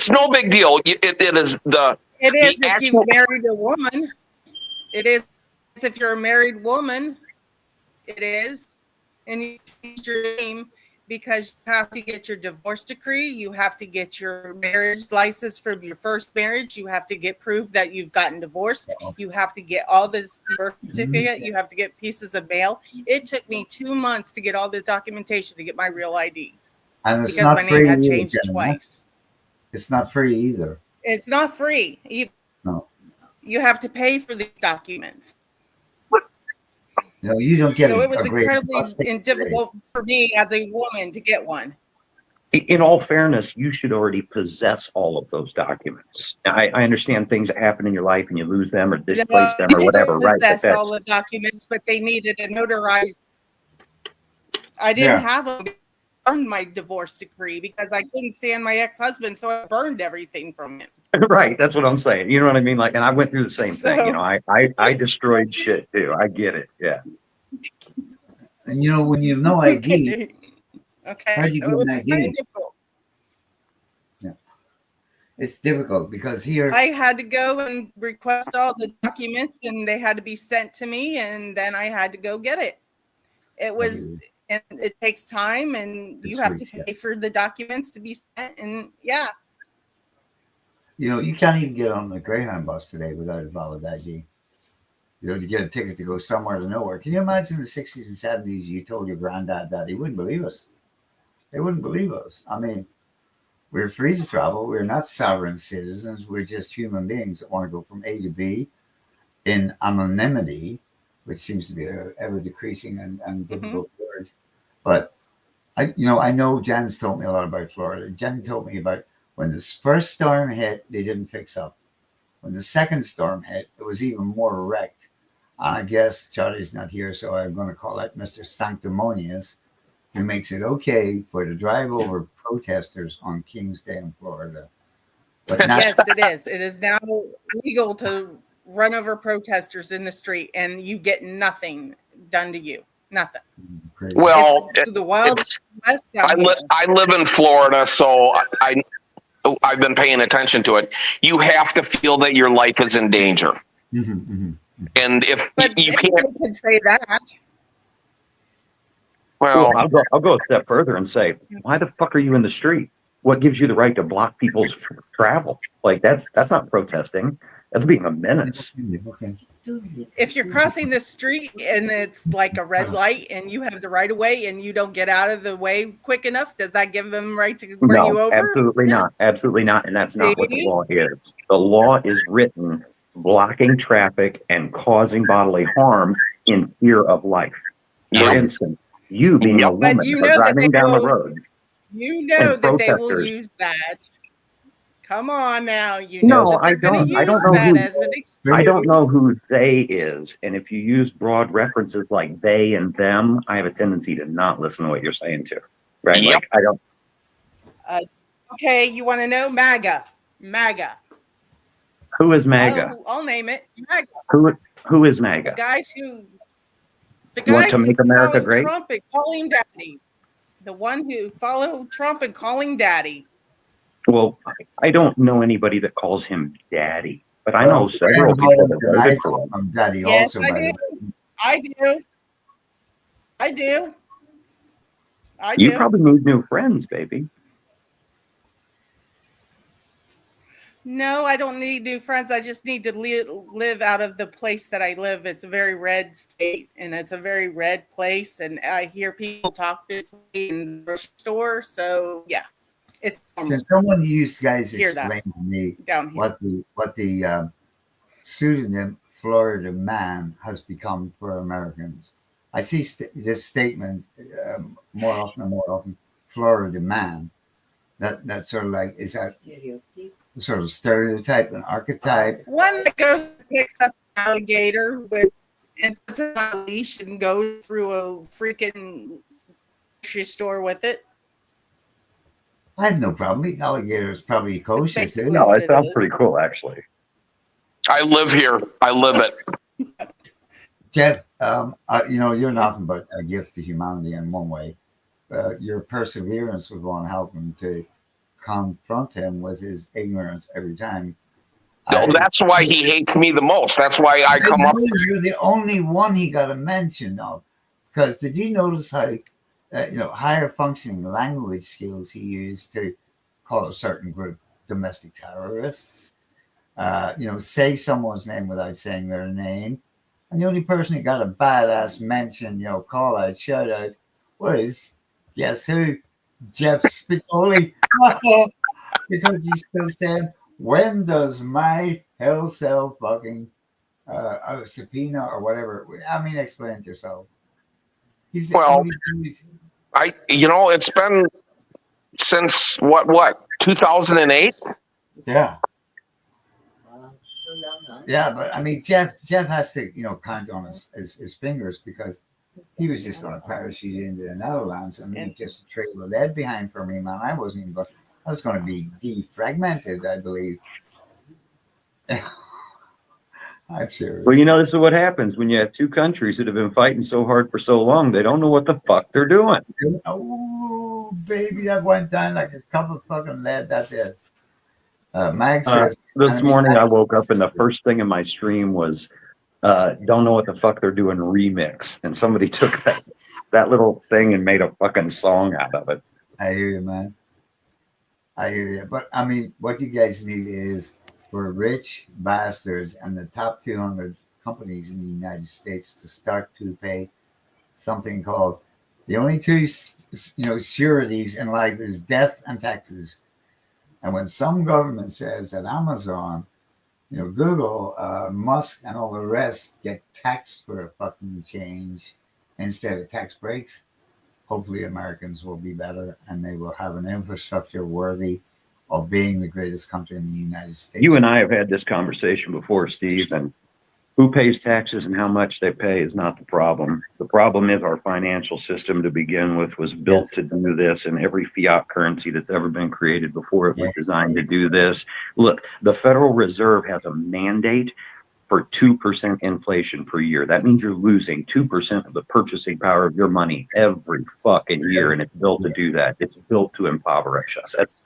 no big deal. It is the. It is the if actual, you married a woman. It is if you're a married woman. It is, and you change your name because you have to get your divorce decree. You have to get your marriage license from your first marriage. You have to get proof that you've gotten divorced. You have to get all this birth certificate. You have to get pieces of mail. It took me 2 months to get all the documentation to get my real ID. And it's because not my free name had either, changed Jenna. twice. It's not free either. It's not free either. No. You have to pay for these documents. No, you don't get So a, it was a great incredibly difficult for me as a woman to get one. In all fairness, you should already possess all of those documents. Now, I understand things that happen in your life and you lose them or displace them or whatever, right? I possess all the documents, but they needed a notarized. I didn't have them on my divorce decree because I couldn't stand my ex-husband, so I burned everything from him. Right, that's what I'm saying. You know what I mean? Like, and I went through the same thing. You know, I destroyed shit too. I get it. Yeah. And you know, when you have no ID, okay. how do you So get it was an kind ID? of difficult. Yeah. It's difficult because here I had to go and request all the documents, and they had to be sent to me, and then I had to go get it. It was, and it takes time, and you have to pay for the documents to be sent, and yeah. you know, you can't even get on the Greyhound bus today without a valid ID. You know, to get a ticket to go somewhere to nowhere. Can you imagine in the 60s and 70s you told your granddad that? He wouldn't believe us. They wouldn't believe us. I mean, we're free to travel. We're not sovereign citizens. We're just human beings that want to go from A to B in anonymity, which seems to be an ever decreasing and difficult word. But I know Jen's told me a lot about Florida. Jen told me about when this first storm hit, they didn't fix up. When the second storm hit, it was even more wrecked. I guess Charlie's not here, so I'm going to call it Mr. Sanctimonious, who makes it okay for to drive over protesters on King's Day in Florida. But not, Yes, it is. It is now legal to run over protesters in the street, and you get nothing done to you. Nothing. well, it's the wild west down here. I live in Florida, so I've been paying attention to it. You have to feel that your life is in danger. And if but you can't, can say that. Well, I'll go a step further and say, why the fuck are you in the street? What gives you the right to block people's travel? Like that's not protesting. That's being a menace. If you're crossing the street and it's like a red light and you have the right of way and you don't get out of the way quick enough, does that give them right to bring you over? Absolutely not. Absolutely not. And that's not what the law is. The law is written blocking traffic and causing bodily harm in fear of life. For instance, you being a woman driving down the road. You know that they will use that. Come on now, you know that they're going to use that as an excuse. I don't know who they is, and if you use broad references like they and them, I have a tendency to not listen to what you're saying too. Right? Yep. Like I don't. Okay, you want to know MAGA? Who is MAGA? I'll name it. MAGA. Who is MAGA? The guys who want to make America great? Trump and call him daddy. The one who followed Trump and calling daddy. Well, I don't know anybody that calls him daddy, but I know several people that voted for him. Daddy yes, also. I do. You probably need new friends, baby. No, I don't need new friends. I just need to live out of the place that I live. It's a very red state, and it's a very red place. And I hear people talk this way in the grocery store. So, yeah, it's Can someone you guys explain to me what the pseudonym Florida man has become for Americans? I see this statement more often, Florida man. That sort of like, is that sort of stereotype, an archetype? One that goes picks up an alligator and puts it on a leash and goes through a freaking grocery store with it. I had no problem. Eating alligator is probably kosher basically too. No, what it it sounds is. pretty cool, actually. I live here. I live it. Jeff, you're nothing but a gift to humanity in one way. Your perseverance was going to help him to confront him with his ignorance every time. That's why he hates me the most. That's why I come up. You're the only one he got a mention of. Because did you notice how, higher functioning language skills he used to call a certain group domestic terrorists? Say someone's name without saying their name. And the only person who got a badass mention, call out, shout out, was, guess who? Jeff Spicoli. Because he still said, when does my hell cell fucking subpoena or whatever? I mean, explain it yourself. He's the Well, only dude. it's been since what 2008. Yeah. So long, huh? Yeah, but I mean, Jeff has to, count on his fingers because he was just going to parachute into the Netherlands and leave just a trail of lead behind for me, man. I wasn't even going. I was going to be defragmented, I believe. I'm serious. Well, this is what happens when you have two countries that have been fighting so hard for so long. They don't know what the fuck they're doing. Oh, baby, that went down like a cup of fucking lead. That's it. Mag says, This morning I woke up and the first thing in my stream was don't know what the fuck they're doing remix. And somebody took that little thing and made a fucking song out of it. I hear you, man. I hear you. But I mean, what you guys need is for rich bastards and the top 200 companies in the United States to start to pay something called the only two, sureties in life is death and taxes. And when some government says that Amazon, Google, Musk, and all the rest get taxed for a fucking change instead of tax breaks, hopefully Americans will be better and they will have an infrastructure worthy of being the greatest country in the United States. You and I have had this conversation before, Steve, and who pays taxes and how much they pay is not the problem. The problem is our financial system to begin with was built to do this, and every fiat currency that's ever been created before it was designed to do this. Look, the Federal Reserve has a mandate for 2% inflation per year. That means you're losing 2% of the purchasing power of your money every fucking year, and it's built to do that. It's built to impoverish us. That's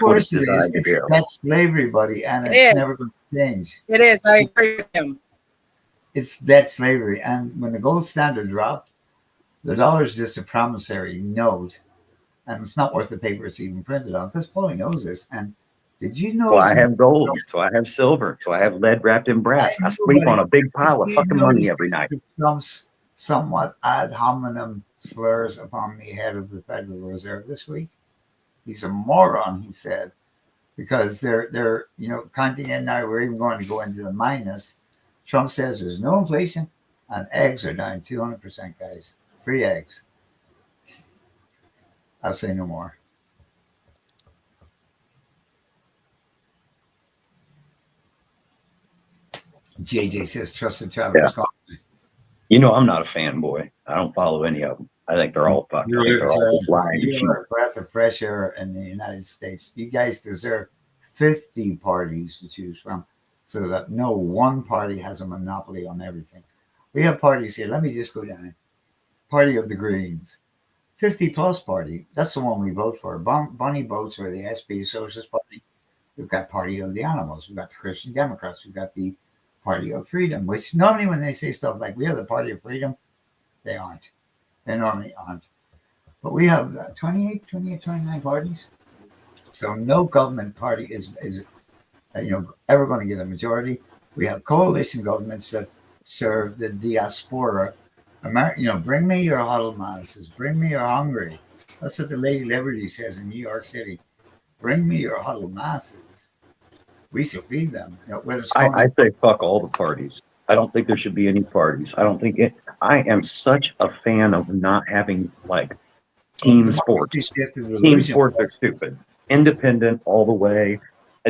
what it's designed to do. That's slavery, buddy, and it's never going to change. It is. I agree with him. It's debt slavery. And when the gold standard dropped, the dollar is just a promissory note, and it's not worth the paper it's even printed on, because Paulie knows this. And did you know? Well, I have gold, so I have silver, so I have lead wrapped in brass. I sleep on a big pile of fucking money every night. Trump's somewhat ad hominem slurs upon the head of the Federal Reserve this week. He's a moron, he said, because they're counting in now. We're even going to go into the minus. Trump says there's no inflation, and eggs are down 200%, guys. Free eggs. I'll say no more. JJ says trusted travelers. Yeah. I'm not a fanboy. I don't follow any of them. I think they're all fucking. They're all just lying. You're a breath of fresh air in the United States. You guys deserve 50 parties to choose from, so that no one party has a monopoly on everything. We have parties here. Let me just go down. Party of the Greens, 50 plus party. That's the one we vote for. Bonnie votes for the SP Socialist Party. We've got Party of the Animals. We've got the Christian Democrats. We've got the Party of Freedom, which normally when they say stuff like we have the Party of Freedom, they aren't. They normally aren't. But we have 28, 29 parties. So no government party is ever going to get a majority. We have coalition governments that serve the diaspora. Bring me your huddle masses. Bring me your hungry. That's what the Lady Liberty says in New York City. Bring me your huddle masses. We shall feed them. I say fuck all the parties. I don't think there should be any parties. I don't think it. I am such a fan of not having team sports. Team sports are stupid. Independent all the way.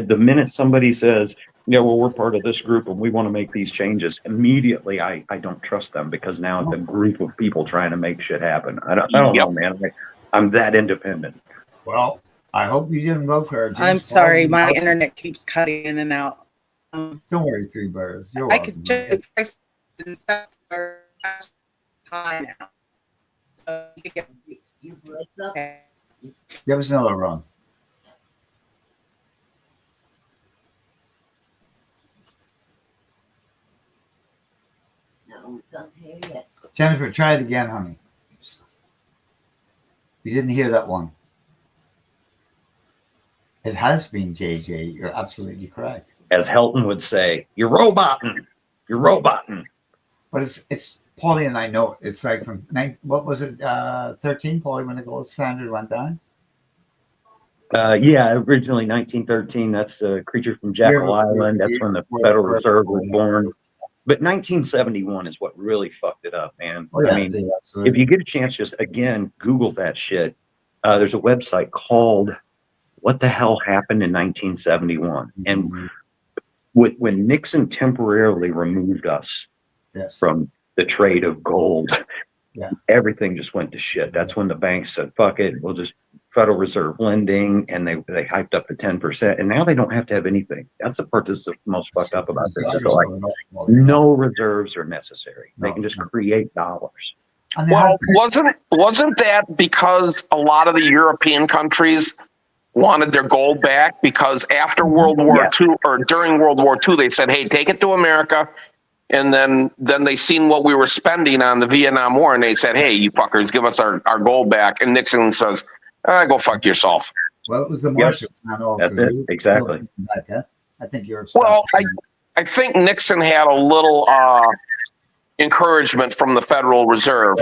the minute somebody says, yeah, well, we're part of this group and we want to make these changes, immediately I don't trust them, because now it's a group of people trying to make shit happen. I don't Yep. know, man. I'm that independent. Well, I hope you didn't vote for her. I'm sorry, my internet keeps cutting in and out. Don't worry, Three Birds. You're I welcome. could check the prices and stuff are high now. So you could get, You break up. okay. Give us another run. No, we can't hear yet. Jennifer, try it again, honey. You didn't hear that one. It has been JJ. You're absolutely correct. As Helton would say, you're roboting. You're roboting. But it's Paulie and I know it. It's like from what was it, 13, Paulie, when the gold standard went down? Yeah, originally 1913. That's a creature from Jekyll Island. That's when the Federal Reserve was born. But 1971 is what really fucked it up, man. Oh, yeah, I mean, if you get a chance, just again, Google that shit. There's a website called What the Hell Happened in 1971. And when Nixon temporarily removed us from the trade of gold, everything just went to shit. That's when the banks said, fuck it, we'll just Federal Reserve lending, and they hyped up to 10%, and now they don't have to have anything. That's the part that's the most fucked up about this. It's like no reserves are necessary. They can just create dollars. Well, wasn't that because a lot of the European countries wanted their gold back, because after World War II or during World War II, they said, hey, take it to America. And then they seen what we were spending on the Vietnam War, and they said, hey, you fuckers, give us our gold back. And Nixon says, go fuck yourself. Well, it was the Marshall Plan also. That's it, exactly. I think you're. Well, I think Nixon had a little encouragement from the Federal Reserve.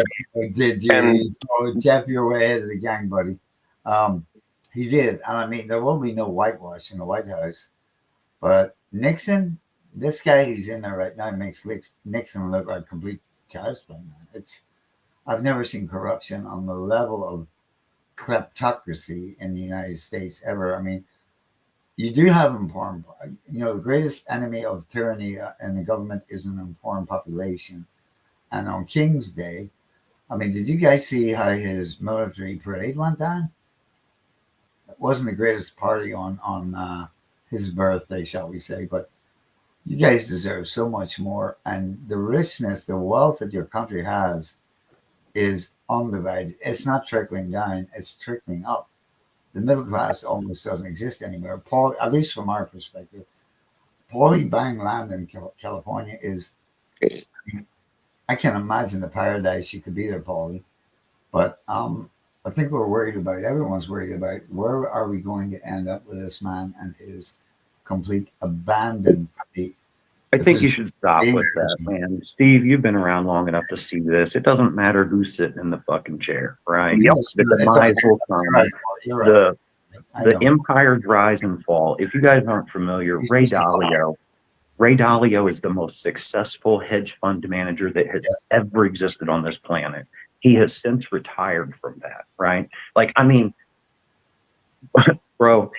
Did you? And Jeff, you're way ahead of the gang, buddy. He did. And I mean, there will be no whitewash in the White House. But Nixon, this guy who's in there right now, makes Nixon look like a complete child's play. I've never seen corruption on the level of kleptocracy in the United States ever. I mean, you do have informed, the greatest enemy of tyranny in the government is an informed population. And on King's Day, I mean, did you guys see how his military parade went down? It wasn't the greatest party on his birthday, shall we say, but you guys deserve so much more. And the richness, the wealth that your country has is undivided. It's not trickling down, it's trickling up. The middle class almost doesn't exist anymore. Paul, at least from our perspective, Paulie buying land in California is, I can't imagine the paradise you could be there, Paulie. But I think everyone's worried about where are we going to end up with this man and his complete abandon. I think you should stop with that, man. Steve, you've been around long enough to see this. It doesn't matter who's sitting in the fucking chair, right? Yep. The demise will come. The empire's rise and fall. If you guys aren't familiar, Ray Dalio is the most successful hedge fund manager that has ever existed on this planet. He has since retired from that, right? Like, I mean, bro,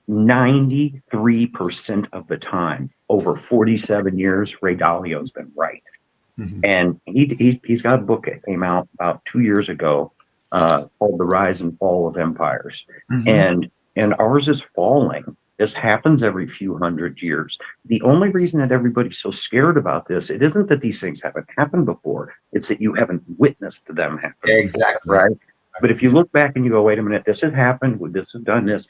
93% of the time, over 47 years, Ray Dalio's been right. Mm-hmm. And he's got a book that came out about 2 years ago called The Rise and Fall of Empires. Mm-hmm. And ours is falling. This happens every few hundred years. The only reason that everybody's so scared about this, it isn't that these things haven't happened before. It's that you haven't witnessed them happen. Exactly. Before, right? But if you look back and you go, wait a minute, this has happened, would this have done this?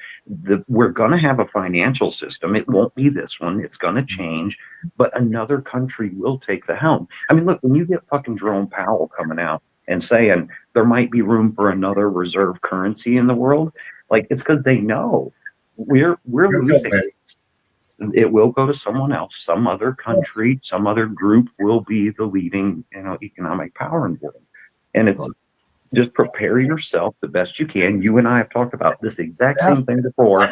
We're going to have a financial system. It won't be this one. It's going to change, but another country will take the helm. I mean, look, when you get fucking Jerome Powell coming out and saying there might be room for another reserve currency in the world, like, it's because they know we're losing this. It will go to someone else, some other country, some other group will be the leading, economic power in the world. And it's just prepare yourself the best you can. You and I have talked about this exact same thing before.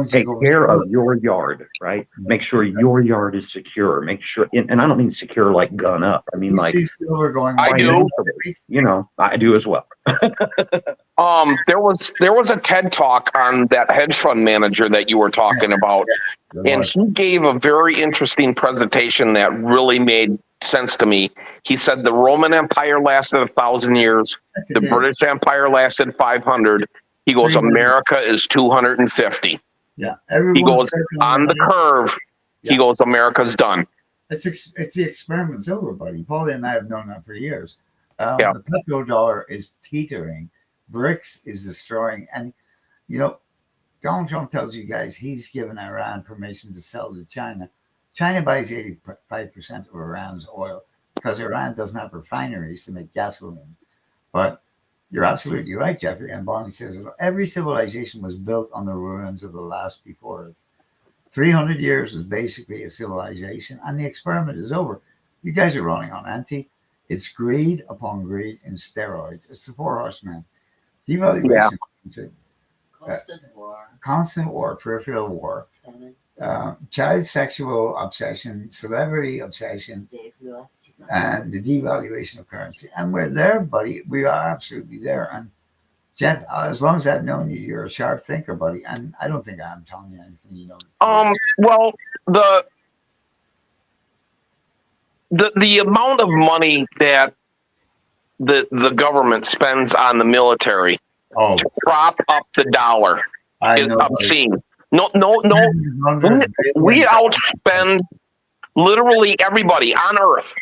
Take care of your yard, right? Make sure your yard is secure. Make sure, and I don't mean secure like gun up. I mean, like, I do. I do as well. There was a TED talk on that hedge fund manager that you were talking about, and he gave a very interesting presentation that really made sense to me. He said the Roman Empire lasted 1,000 years, the British Empire lasted 500. He goes, America is 250. Yeah, he goes on the curve. Yeah. He goes, America's done. It's the experiment's over, buddy. Paulie and I have known that for years. Yeah. The petrodollar is teetering. BRICS is destroying. And, you know, Donald Trump tells you guys he's given Iran permission to sell to China. China buys 85% of Iran's oil because Iran doesn't have refineries to make gasoline. But you're absolutely right, Jeffrey. And Bonnie says every civilization was built on the ruins of the last before it. 300 years is basically a civilization, and the experiment is over. You guys are running on empty. It's greed upon greed in steroids. It's the four horsemen. Devaluation. Yeah. Constant war, peripheral war. Child sexual obsession, celebrity obsession, and the devaluation of currency. And we're there, buddy. We are absolutely there. And Jet, as long as I've known you, you're a sharp thinker, buddy. And I don't think I'm telling you anything you don't. Well, the amount of money that the government spends on the military to prop up the dollar is obscene. No. We outspend literally everybody on Earth.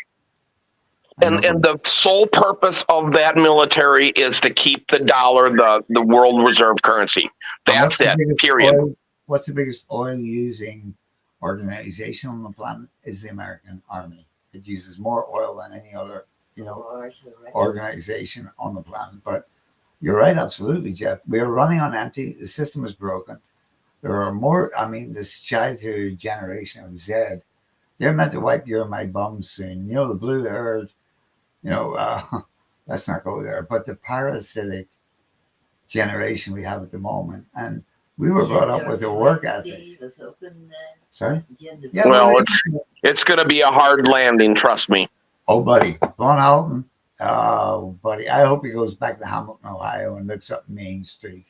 And the sole purpose of that military is to keep the dollar the world reserve currency. That's it, period. What's the biggest oil using organization on the planet? Is the American Army. It uses more oil than any other, organization on the planet. But you're right, absolutely, Jeff. We're running on empty. The system is broken. There are more, this childhood generation of Z, they're meant to wipe your and my bums soon. The blue herd, let's not go there. But the parasitic generation we have at the moment, and we were brought up with a work ethic. Sorry? Yeah, well, it's going to be a hard landing, trust me. Oh, buddy. Von Houten. Oh, buddy. I hope he goes back to Hamilton, Ohio and looks up Main Street.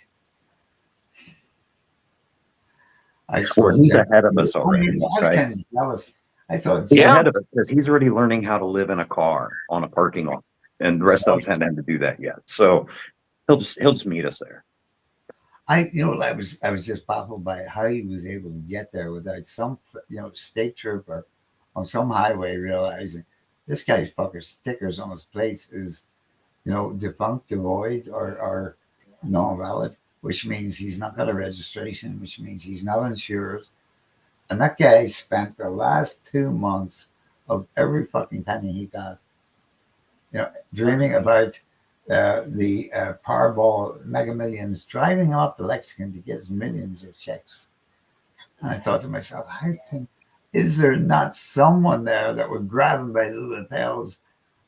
He's ahead of us already. Right? I thought he's ahead of us because he's already learning how to live in a car on a parking lot, and the rest of us haven't had to do that yet. So he'll just meet us there. I was just baffled by how he was able to get there without some state trooper on some highway realizing this guy's fucking stickers on his plates is defunct, devoid, or non-valid, which means he's not got a registration, which means he's not insured. And that guy spent the last 2 months of every fucking penny he got, dreaming about the Powerball Mega Millions, driving off the Lexington to get his millions of checks. And I thought to myself, is there not someone there that would grab him by the lapels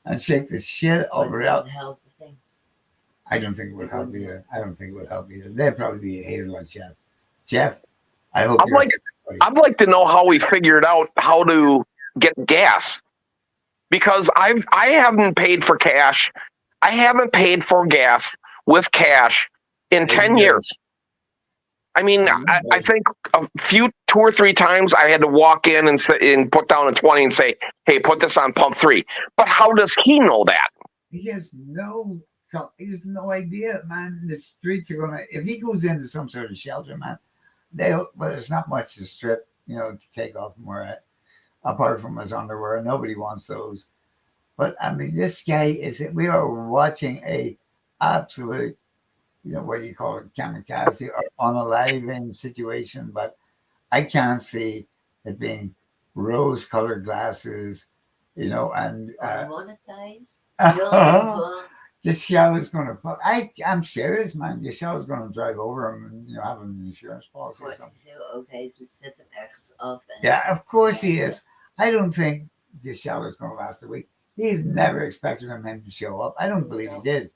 and shake the shit over out? I don't think it would help either. They'd probably be a hater like Jeff. Jeff, I hope I'd like to know how we figured out how to get gas, because I haven't paid for cash. I haven't paid for gas with cash in 10 years. I think two or three times I had to walk in and put down a 20 and say, hey, put this on pump 3. But how does he know that? He has no idea, man. The streets are going to, if he goes into some sort of shelter, man, there's not much to strip, to take off from where at, apart from his underwear. Nobody wants those. But this guy we are watching a absolute, what do you call it, kamikaze or unaliving situation. But I can't see it being rose-colored glasses, and monetized. The show is going to. I'm serious, man. The show is going to drive over him and have an insurance policy or something. Yeah, of course he is. I don't think the show is going to last a week. He never expected him to show up. I don't believe he did.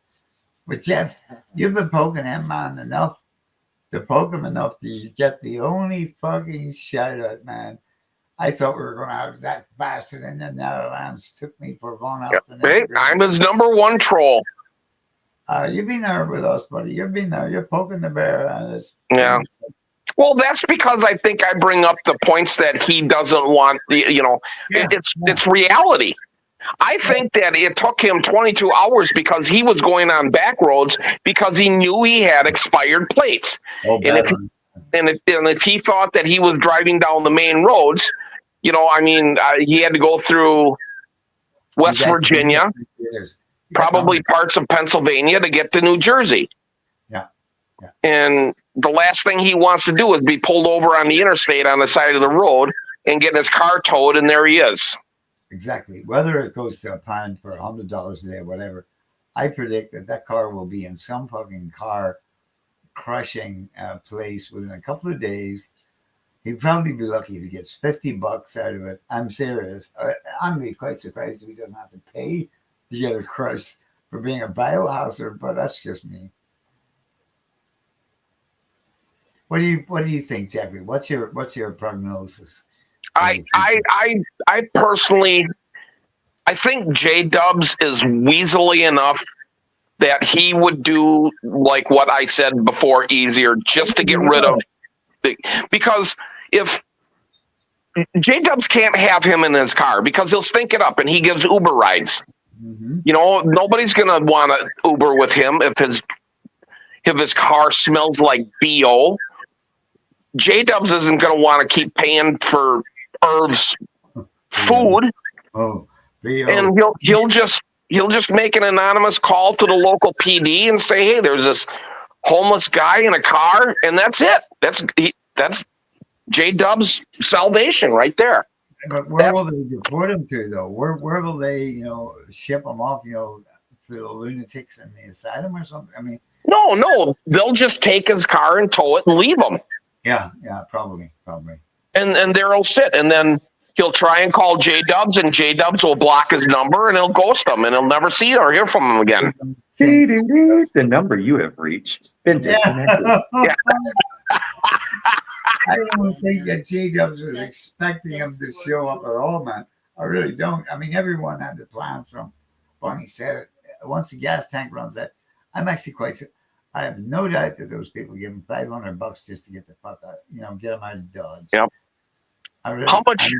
But Jeff, you've been poking him, man, enough to poke him enough to get the only fucking shout out, man. I thought we were going to have that bastard in the Netherlands took me for Von Houten. Hey, I'm his number one troll. You've been there with us, buddy. You've been there. You're poking the bear, and it's Yeah. Well, that's because I think I bring up the points that he doesn't want. Yeah. It's reality. I think that it took him 22 hours because he was going on back roads because he knew he had expired plates. Oh, And if he thought that he was driving down the main roads, he had to go through West Virginia, probably parts of Pennsylvania to get to New Jersey. Yeah. Yeah. And the last thing he wants to do is be pulled over on the interstate on the side of the road and get his car towed, and there he is. Exactly. Whether it goes to a pound for $100 a day or whatever, I predict that car will be in some fucking car crushing place within a couple of days. He'd probably be lucky if he gets $50 out of it. I'm serious. I'm be quite surprised if he doesn't have to pay to get a crush for being a biohazard, but that's just me. What do you think, Jeffrey? What's your prognosis? I personally, I think J-Dubs is weaselly enough that he would do like what I said before, easier, just to get rid of because if J-Dubs can't have him in his car because he'll stink it up and he gives Uber rides. Mm-hmm. Nobody's gonna want to Uber with him if his car smells like BO. J-Dubs isn't gonna want to keep paying for Irv's food. Oh, and he'll just make an anonymous call to the local PD and say, "Hey, there's this homeless guy in a car," and that's it. That's J-Dub's salvation right there. But where will they deport him to, though? Where will they, ship him off, to the lunatics in the asylum or something? I mean, no, they'll just take his car and tow it and leave him. Yeah, probably. And there he'll sit, and then he'll try and call J-Dubs, and J-Dubs will block his number, and he'll ghost him, and he'll never see or hear from him again. The number you have reached has been disconnected. Yeah. I don't think that J-Dubs was expecting him to show up at all, man. I really don't. I mean, everyone had the plan from Bonnie said it. Once the gas tank runs out, I'm actually I have no doubt that those people give him $500 just to get the fuck out, get him out of Dodge. Yep. How much?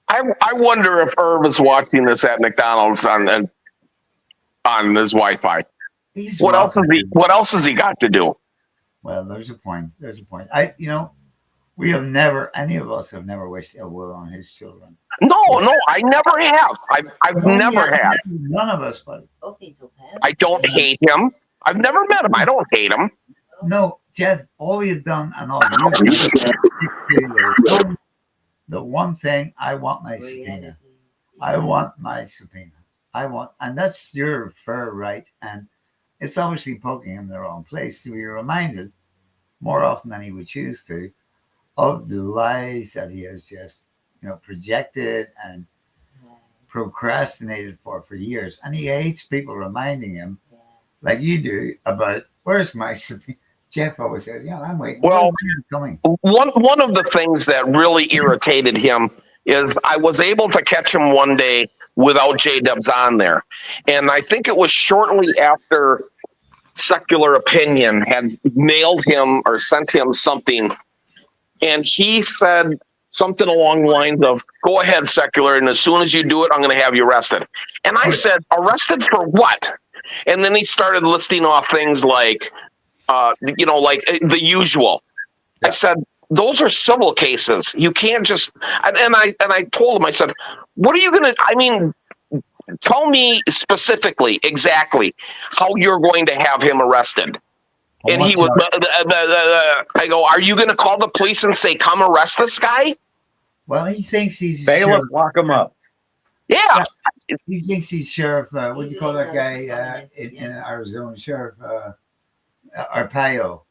I wonder if Irv is watching this at McDonald's on his Wi-Fi. What else has he got to do? Well, there's a point. Any of us have never wished ill will on his children. No, I never have. I've never had. None of us, buddy. I don't hate him. I've never met him. I don't hate him. No, Jeff, all you've done and all you've done, the one thing, I want my subpoena. And that's your fair right. And it's obviously poking him in the wrong place to be reminded more often than he would choose to of the lies that he has just, projected and procrastinated for years. And he hates people reminding him, like you do, about where's my subpoena. Jeff always says, I'm waiting. Well, coming. One of the things that really irritated him is I was able to catch him one day without J-Dubs on there. And I think it was shortly after Secular Opinion had mailed him or sent him something. And he said something along the lines of, "Go ahead, Secular, and as soon as you do it, I'm going to have you arrested." And I said, "Arrested for what?" And then he started listing off things like, like the usual. Yeah. I said, "Those are civil cases. You can't just." And I told him, I said, "What are you going to? Tell me specifically, exactly how you're going to have him arrested." And he was. I go, "Are you going to call the police and say, 'Come arrest this guy'?" Well, he thinks he's bailiff. Lock him up. Yeah. He thinks he's sheriff. What do you call that guy in Arizona? Sheriff Arpaio.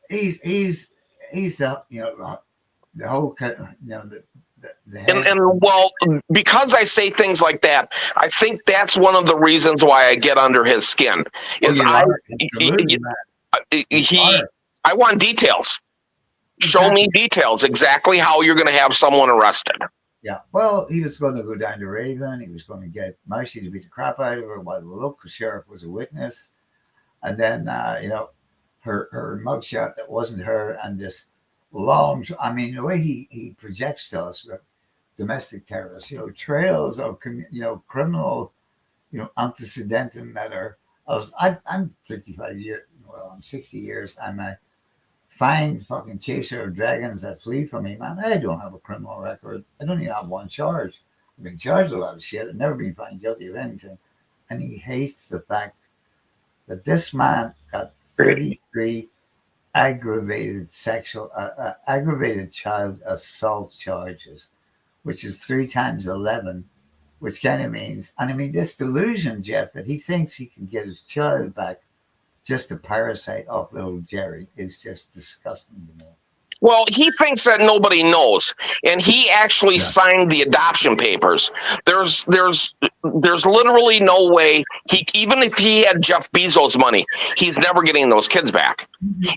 He's the the whole and well, because I say things like that, I think that's one of the reasons why I get under his skin. Is I want details. Show me details exactly how you're going to have someone arrested. Yeah. Well, he was going to go down to Raven. He was going to get Marcy to beat the crap out of her while the local sheriff was a witness. And then, her mugshot that wasn't her and this long, I mean, the way he projects to us with domestic terrorists, trails of, criminal, antecedent matter. I'm 55 years, well, I'm 60 years. I'm a fine fucking chaser of dragons that flee from me, man. I don't have a criminal record. I don't even have one charge. I've been charged with a lot of shit. I've never been found guilty of anything. And he hates the fact that this man got 33 aggravated child assault charges, which is 3 times 11, which kind of means, and I mean, this delusion, Jeff, that he thinks he can get his child back just a parasite off little Jerry is just disgusting to me. Well, he thinks that nobody knows, and he actually signed the adoption papers. There's literally no way even if he had Jeff Bezos' money, he's never getting those kids back,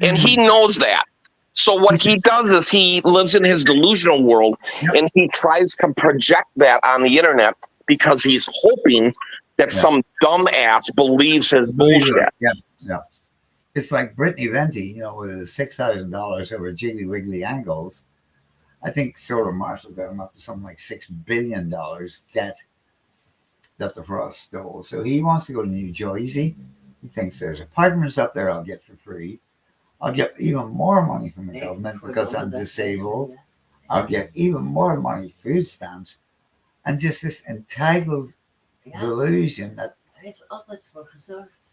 and he knows that. So what he does is he lives in his delusional world, and he tries to project that on the internet because he's hoping that some dumb ass believes his bullshit. Yeah. It's like Brittany Venti, with the $6,000 over Jiggly Wiggly angles. I think Solar Marshall got him up to something like $6 billion debt that the Frost stole. So he wants to go to New Jersey. He thinks there's apartments up there I'll get for free. I'll get even more money from the government because I'm disabled. I'll get even more money, food stamps, and just this entitled delusion that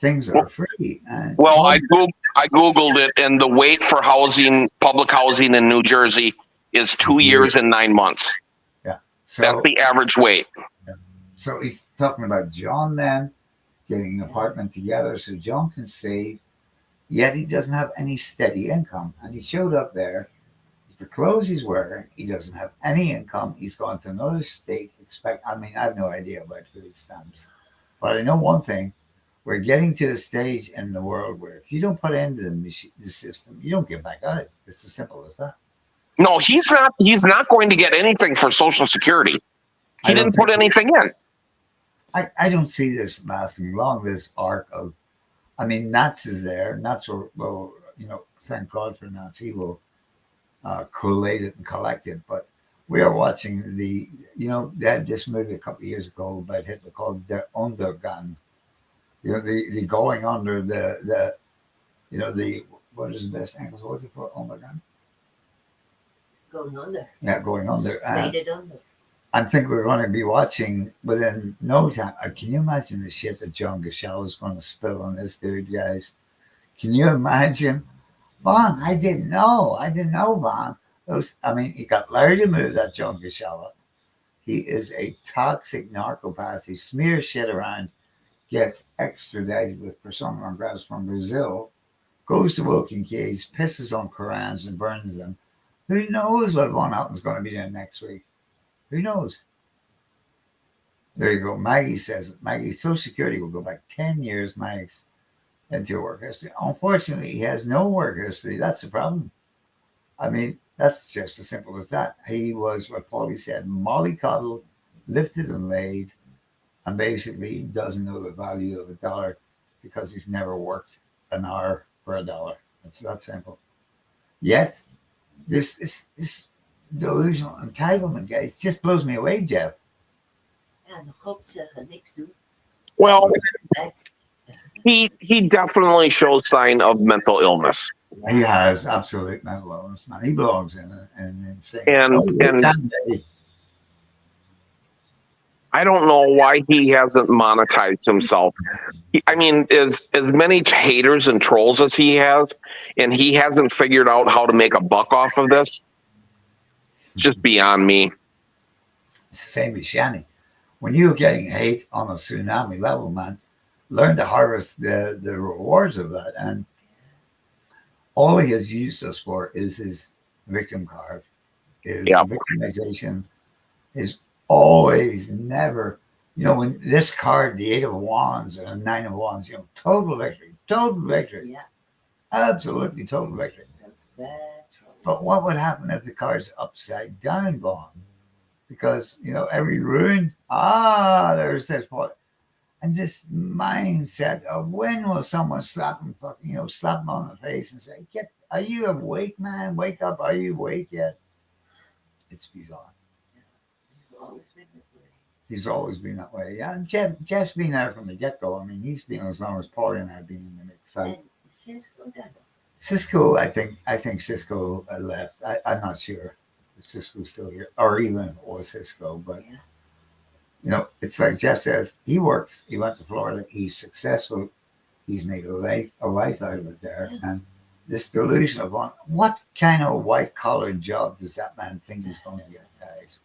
things are free. And well, I Googled it, and the wait for public housing in New Jersey is 2 years and 9 months. Yeah. So that's the average wait. So he's talking about John then getting an apartment together so John can save, yet he doesn't have any steady income. And he showed up there. The clothes he's wearing, he doesn't have any income. He's gone to another state. I have no idea about food stamps. But I know one thing. We're getting to the stage in the world where if you don't put into the system, you don't get back out. It's as simple as that. No, he's not. He's not going to get anything for Social Security. He didn't put anything in. I don't see this lasting long. This arc of, Nats is there. Nats will thank God for Nats. He will collate it and collect it. But we are watching they had this movie a couple of years ago about Hitler called The Undergang. The going under the what is the best English word for undergang? Going under. Yeah, going under. Rated under. I think we're going to be watching within no time. Can you imagine the shit that John Gashel is going to spill on this dude, guys? Can you imagine? Vaughn, I didn't know, Vaughn. He got Larry to move that John Gashel. He is a toxic narcopath. He smears shit around. Gets extradited with persona non grata from Brazil, goes to Wilkin Caves, pisses on Korans and burns them. Who knows what Von Alten's going to be doing next week? Who knows? There you go. Maggie says, Social Security will go back 10 years, Maggie's into your work history. Unfortunately, he has no work history. That's the problem. That's just as simple as that. He was, what Paulie said, mollycoddled, lifted and laid, and basically doesn't know the value of $1 because he's never worked an hour for $1. It's that simple. Yet, this delusional entitlement, guys, just blows me away, Jeff. Ja, de God zeggen niks doen. Well, he definitely shows sign of mental illness. He has absolute mental illness, man. He belongs in an insane. And I don't know why he hasn't monetized himself. As many haters and trolls as he has, and he hasn't figured out how to make a buck off of this, it's just beyond me. Same as Shanny. When you're getting hate on a tsunami level, man, learn to harvest the rewards of that. And all he has used us for is his victim card, his victimization, his always, never, when this card, the 8 of Wands and 9 of Wands, total victory. Yeah. Absolutely total victory. That's bad trouble. But what would happen if the card's upside down, Vaughn? because every ruin, there's that part. And this mindset of when will someone slap him, slap him on the face and say, are you awake, man? Wake up. Are you awake yet? It's bizarre. He's always been that way. He's always been that way. Yeah, and Jeff's been there from the get-go. I mean, he's been as long as Paulie and I have been in the mix. And Cisco done it. Cisco, I think Cisco left. I'm not sure if Cisco's still here or even or Cisco, but Yeah. it's like Jeff says, he works. He went to Florida. He's successful. He's made a life out of it there. Yeah. And this delusion of what kind of white collar job does that man think he's going to get, guys?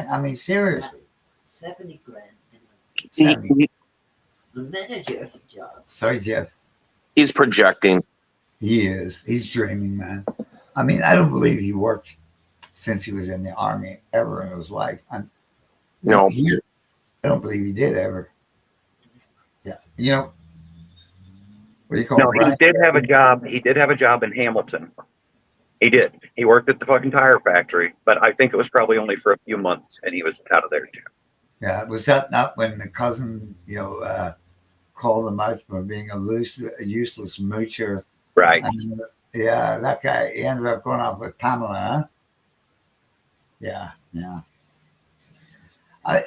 I mean, seriously. 70 grand. He- 70. he- The manager's job. Sorry, Jeff. he's projecting. He is. He's dreaming, man. I mean, I don't believe he worked since he was in the army ever in his life. And No. I don't believe he did ever. Yeah. What do you call No, it? he Brian? did have a job. He did have a job in Hamilton. He did. He worked at the fucking tire factory, but I think it was probably only for a few months, and he was out of there too. Yeah. Was that not when the cousin, called him out for being a useless moocher? Right. And, yeah, that guy, he ended up going off with Pamela, huh? Yeah, yeah.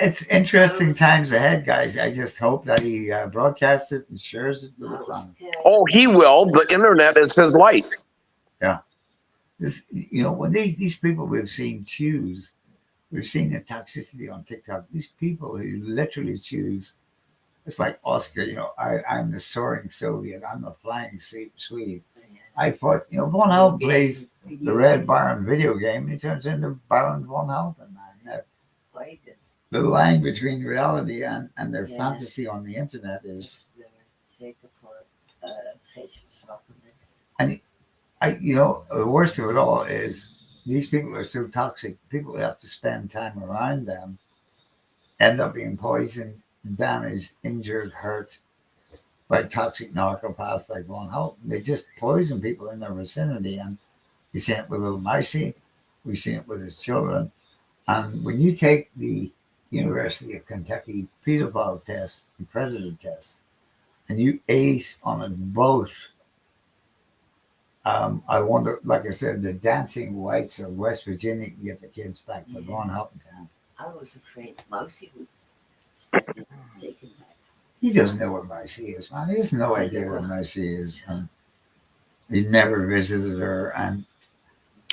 It's interesting times ahead, guys. I just hope that he broadcasts it and shares it with the fun. Oh, he will. The internet is his life. This, when these people we've seen choose, we've seen the toxicity on TikTok. These people who literally choose, it's like Oscar. I'm the soaring Soviet. I'm the flying Swede. I thought, Von Houten plays the Red Baron video game, and he turns into Baron Von Houten, man. The line between reality and their fantasy on the internet is. And the worst of it all is these people are so toxic. People who have to spend time around them end up being poisoned, damaged, injured, hurt by toxic narcopaths like Von Houten. They just poison people in their vicinity. And we've seen it with little Mousy. We've seen it with his children. And when you take the University of Kentucky pedophile test and predator test, and you ace on it both, I wonder, like I said, the dancing whites of West Virginia can get the kids back to Von Houten town. I was afraid Mousy would take him back. He doesn't know what Mousy is, man. He has no idea what Mousy is. He never visited her. And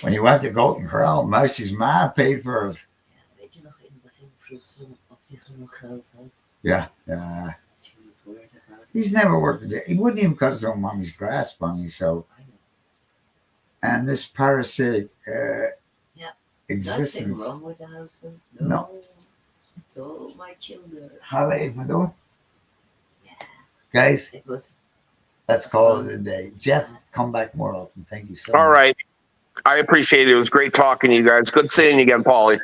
when he went to Golden Corral, Mousy's ma paid for it. Weet je nog in het begin vroeg ze of hij genoeg geld had? Yeah. He's never worked a day. He wouldn't even cut his own mommy's grass, Bunny. So, and this parasitic existence. Nothing wrong with the house. No. Stole my children. How even though? Guys, It was. let's call it a day. Jeff, come back more often. Thank you so much. All right. I appreciate it. It was great talking to you guys. Good seeing you again, Paulie.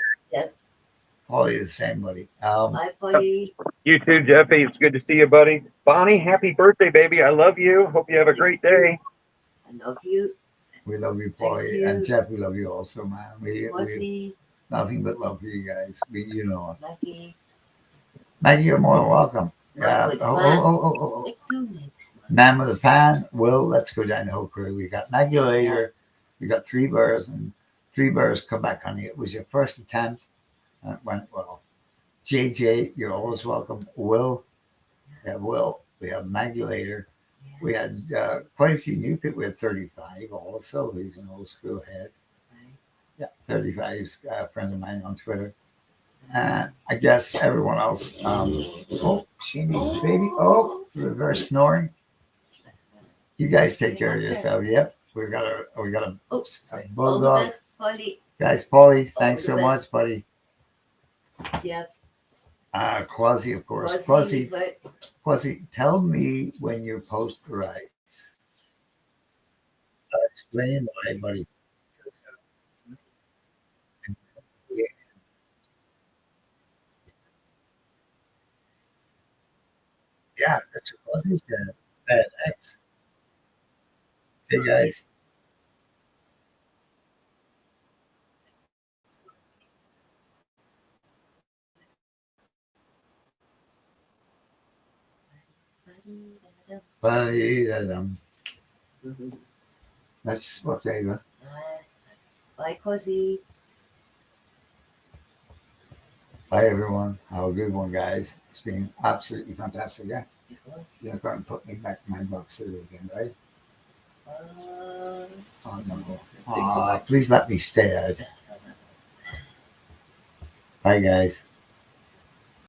Paulie, the same, buddy. Bye, buddy. You too, Jeffy. It's good to see you, buddy. Bonnie, happy birthday, baby. I love you. Hope you have a great day. I love you. We love you, Paulie. you. And Jeff, we love you also, man. We Pussy. nothing but love for you guys. Maggie. Maggie, you're more than welcome. Right with Oh. Like 2 weeks. Man with a pan. Will, let's go down the whole crew. We got Maggie later. We got 3 bears and 3 bears come back, honey. It was your first attempt. And it went well. JJ, you're always welcome. Will. We have Maggie later. We had quite a few new people. We had 35 also. He's an old school head. Yeah, 35 is a friend of mine on Twitter. And I guess everyone else. She needs baby. Oh, reverse snoring. You guys take care of yourself. Yep. We got a Oops. All the bulldog. best, Polly. Guys, Paulie, thanks the so best. much, buddy. Jeff. Quasi, of course. Pussy. Quasi, tell me when your post arrives. Explain why, buddy. Yeah, that's what Quasi said. Bad X. Hey, guys. Mhm. That's what flavor. Bye, Cozy. Bye, everyone. Have a good one, guys. It's been absolutely fantastic. Yeah, you're going to put me back in my box again, right? Oh, no. Please let me stay out. Bye, guys.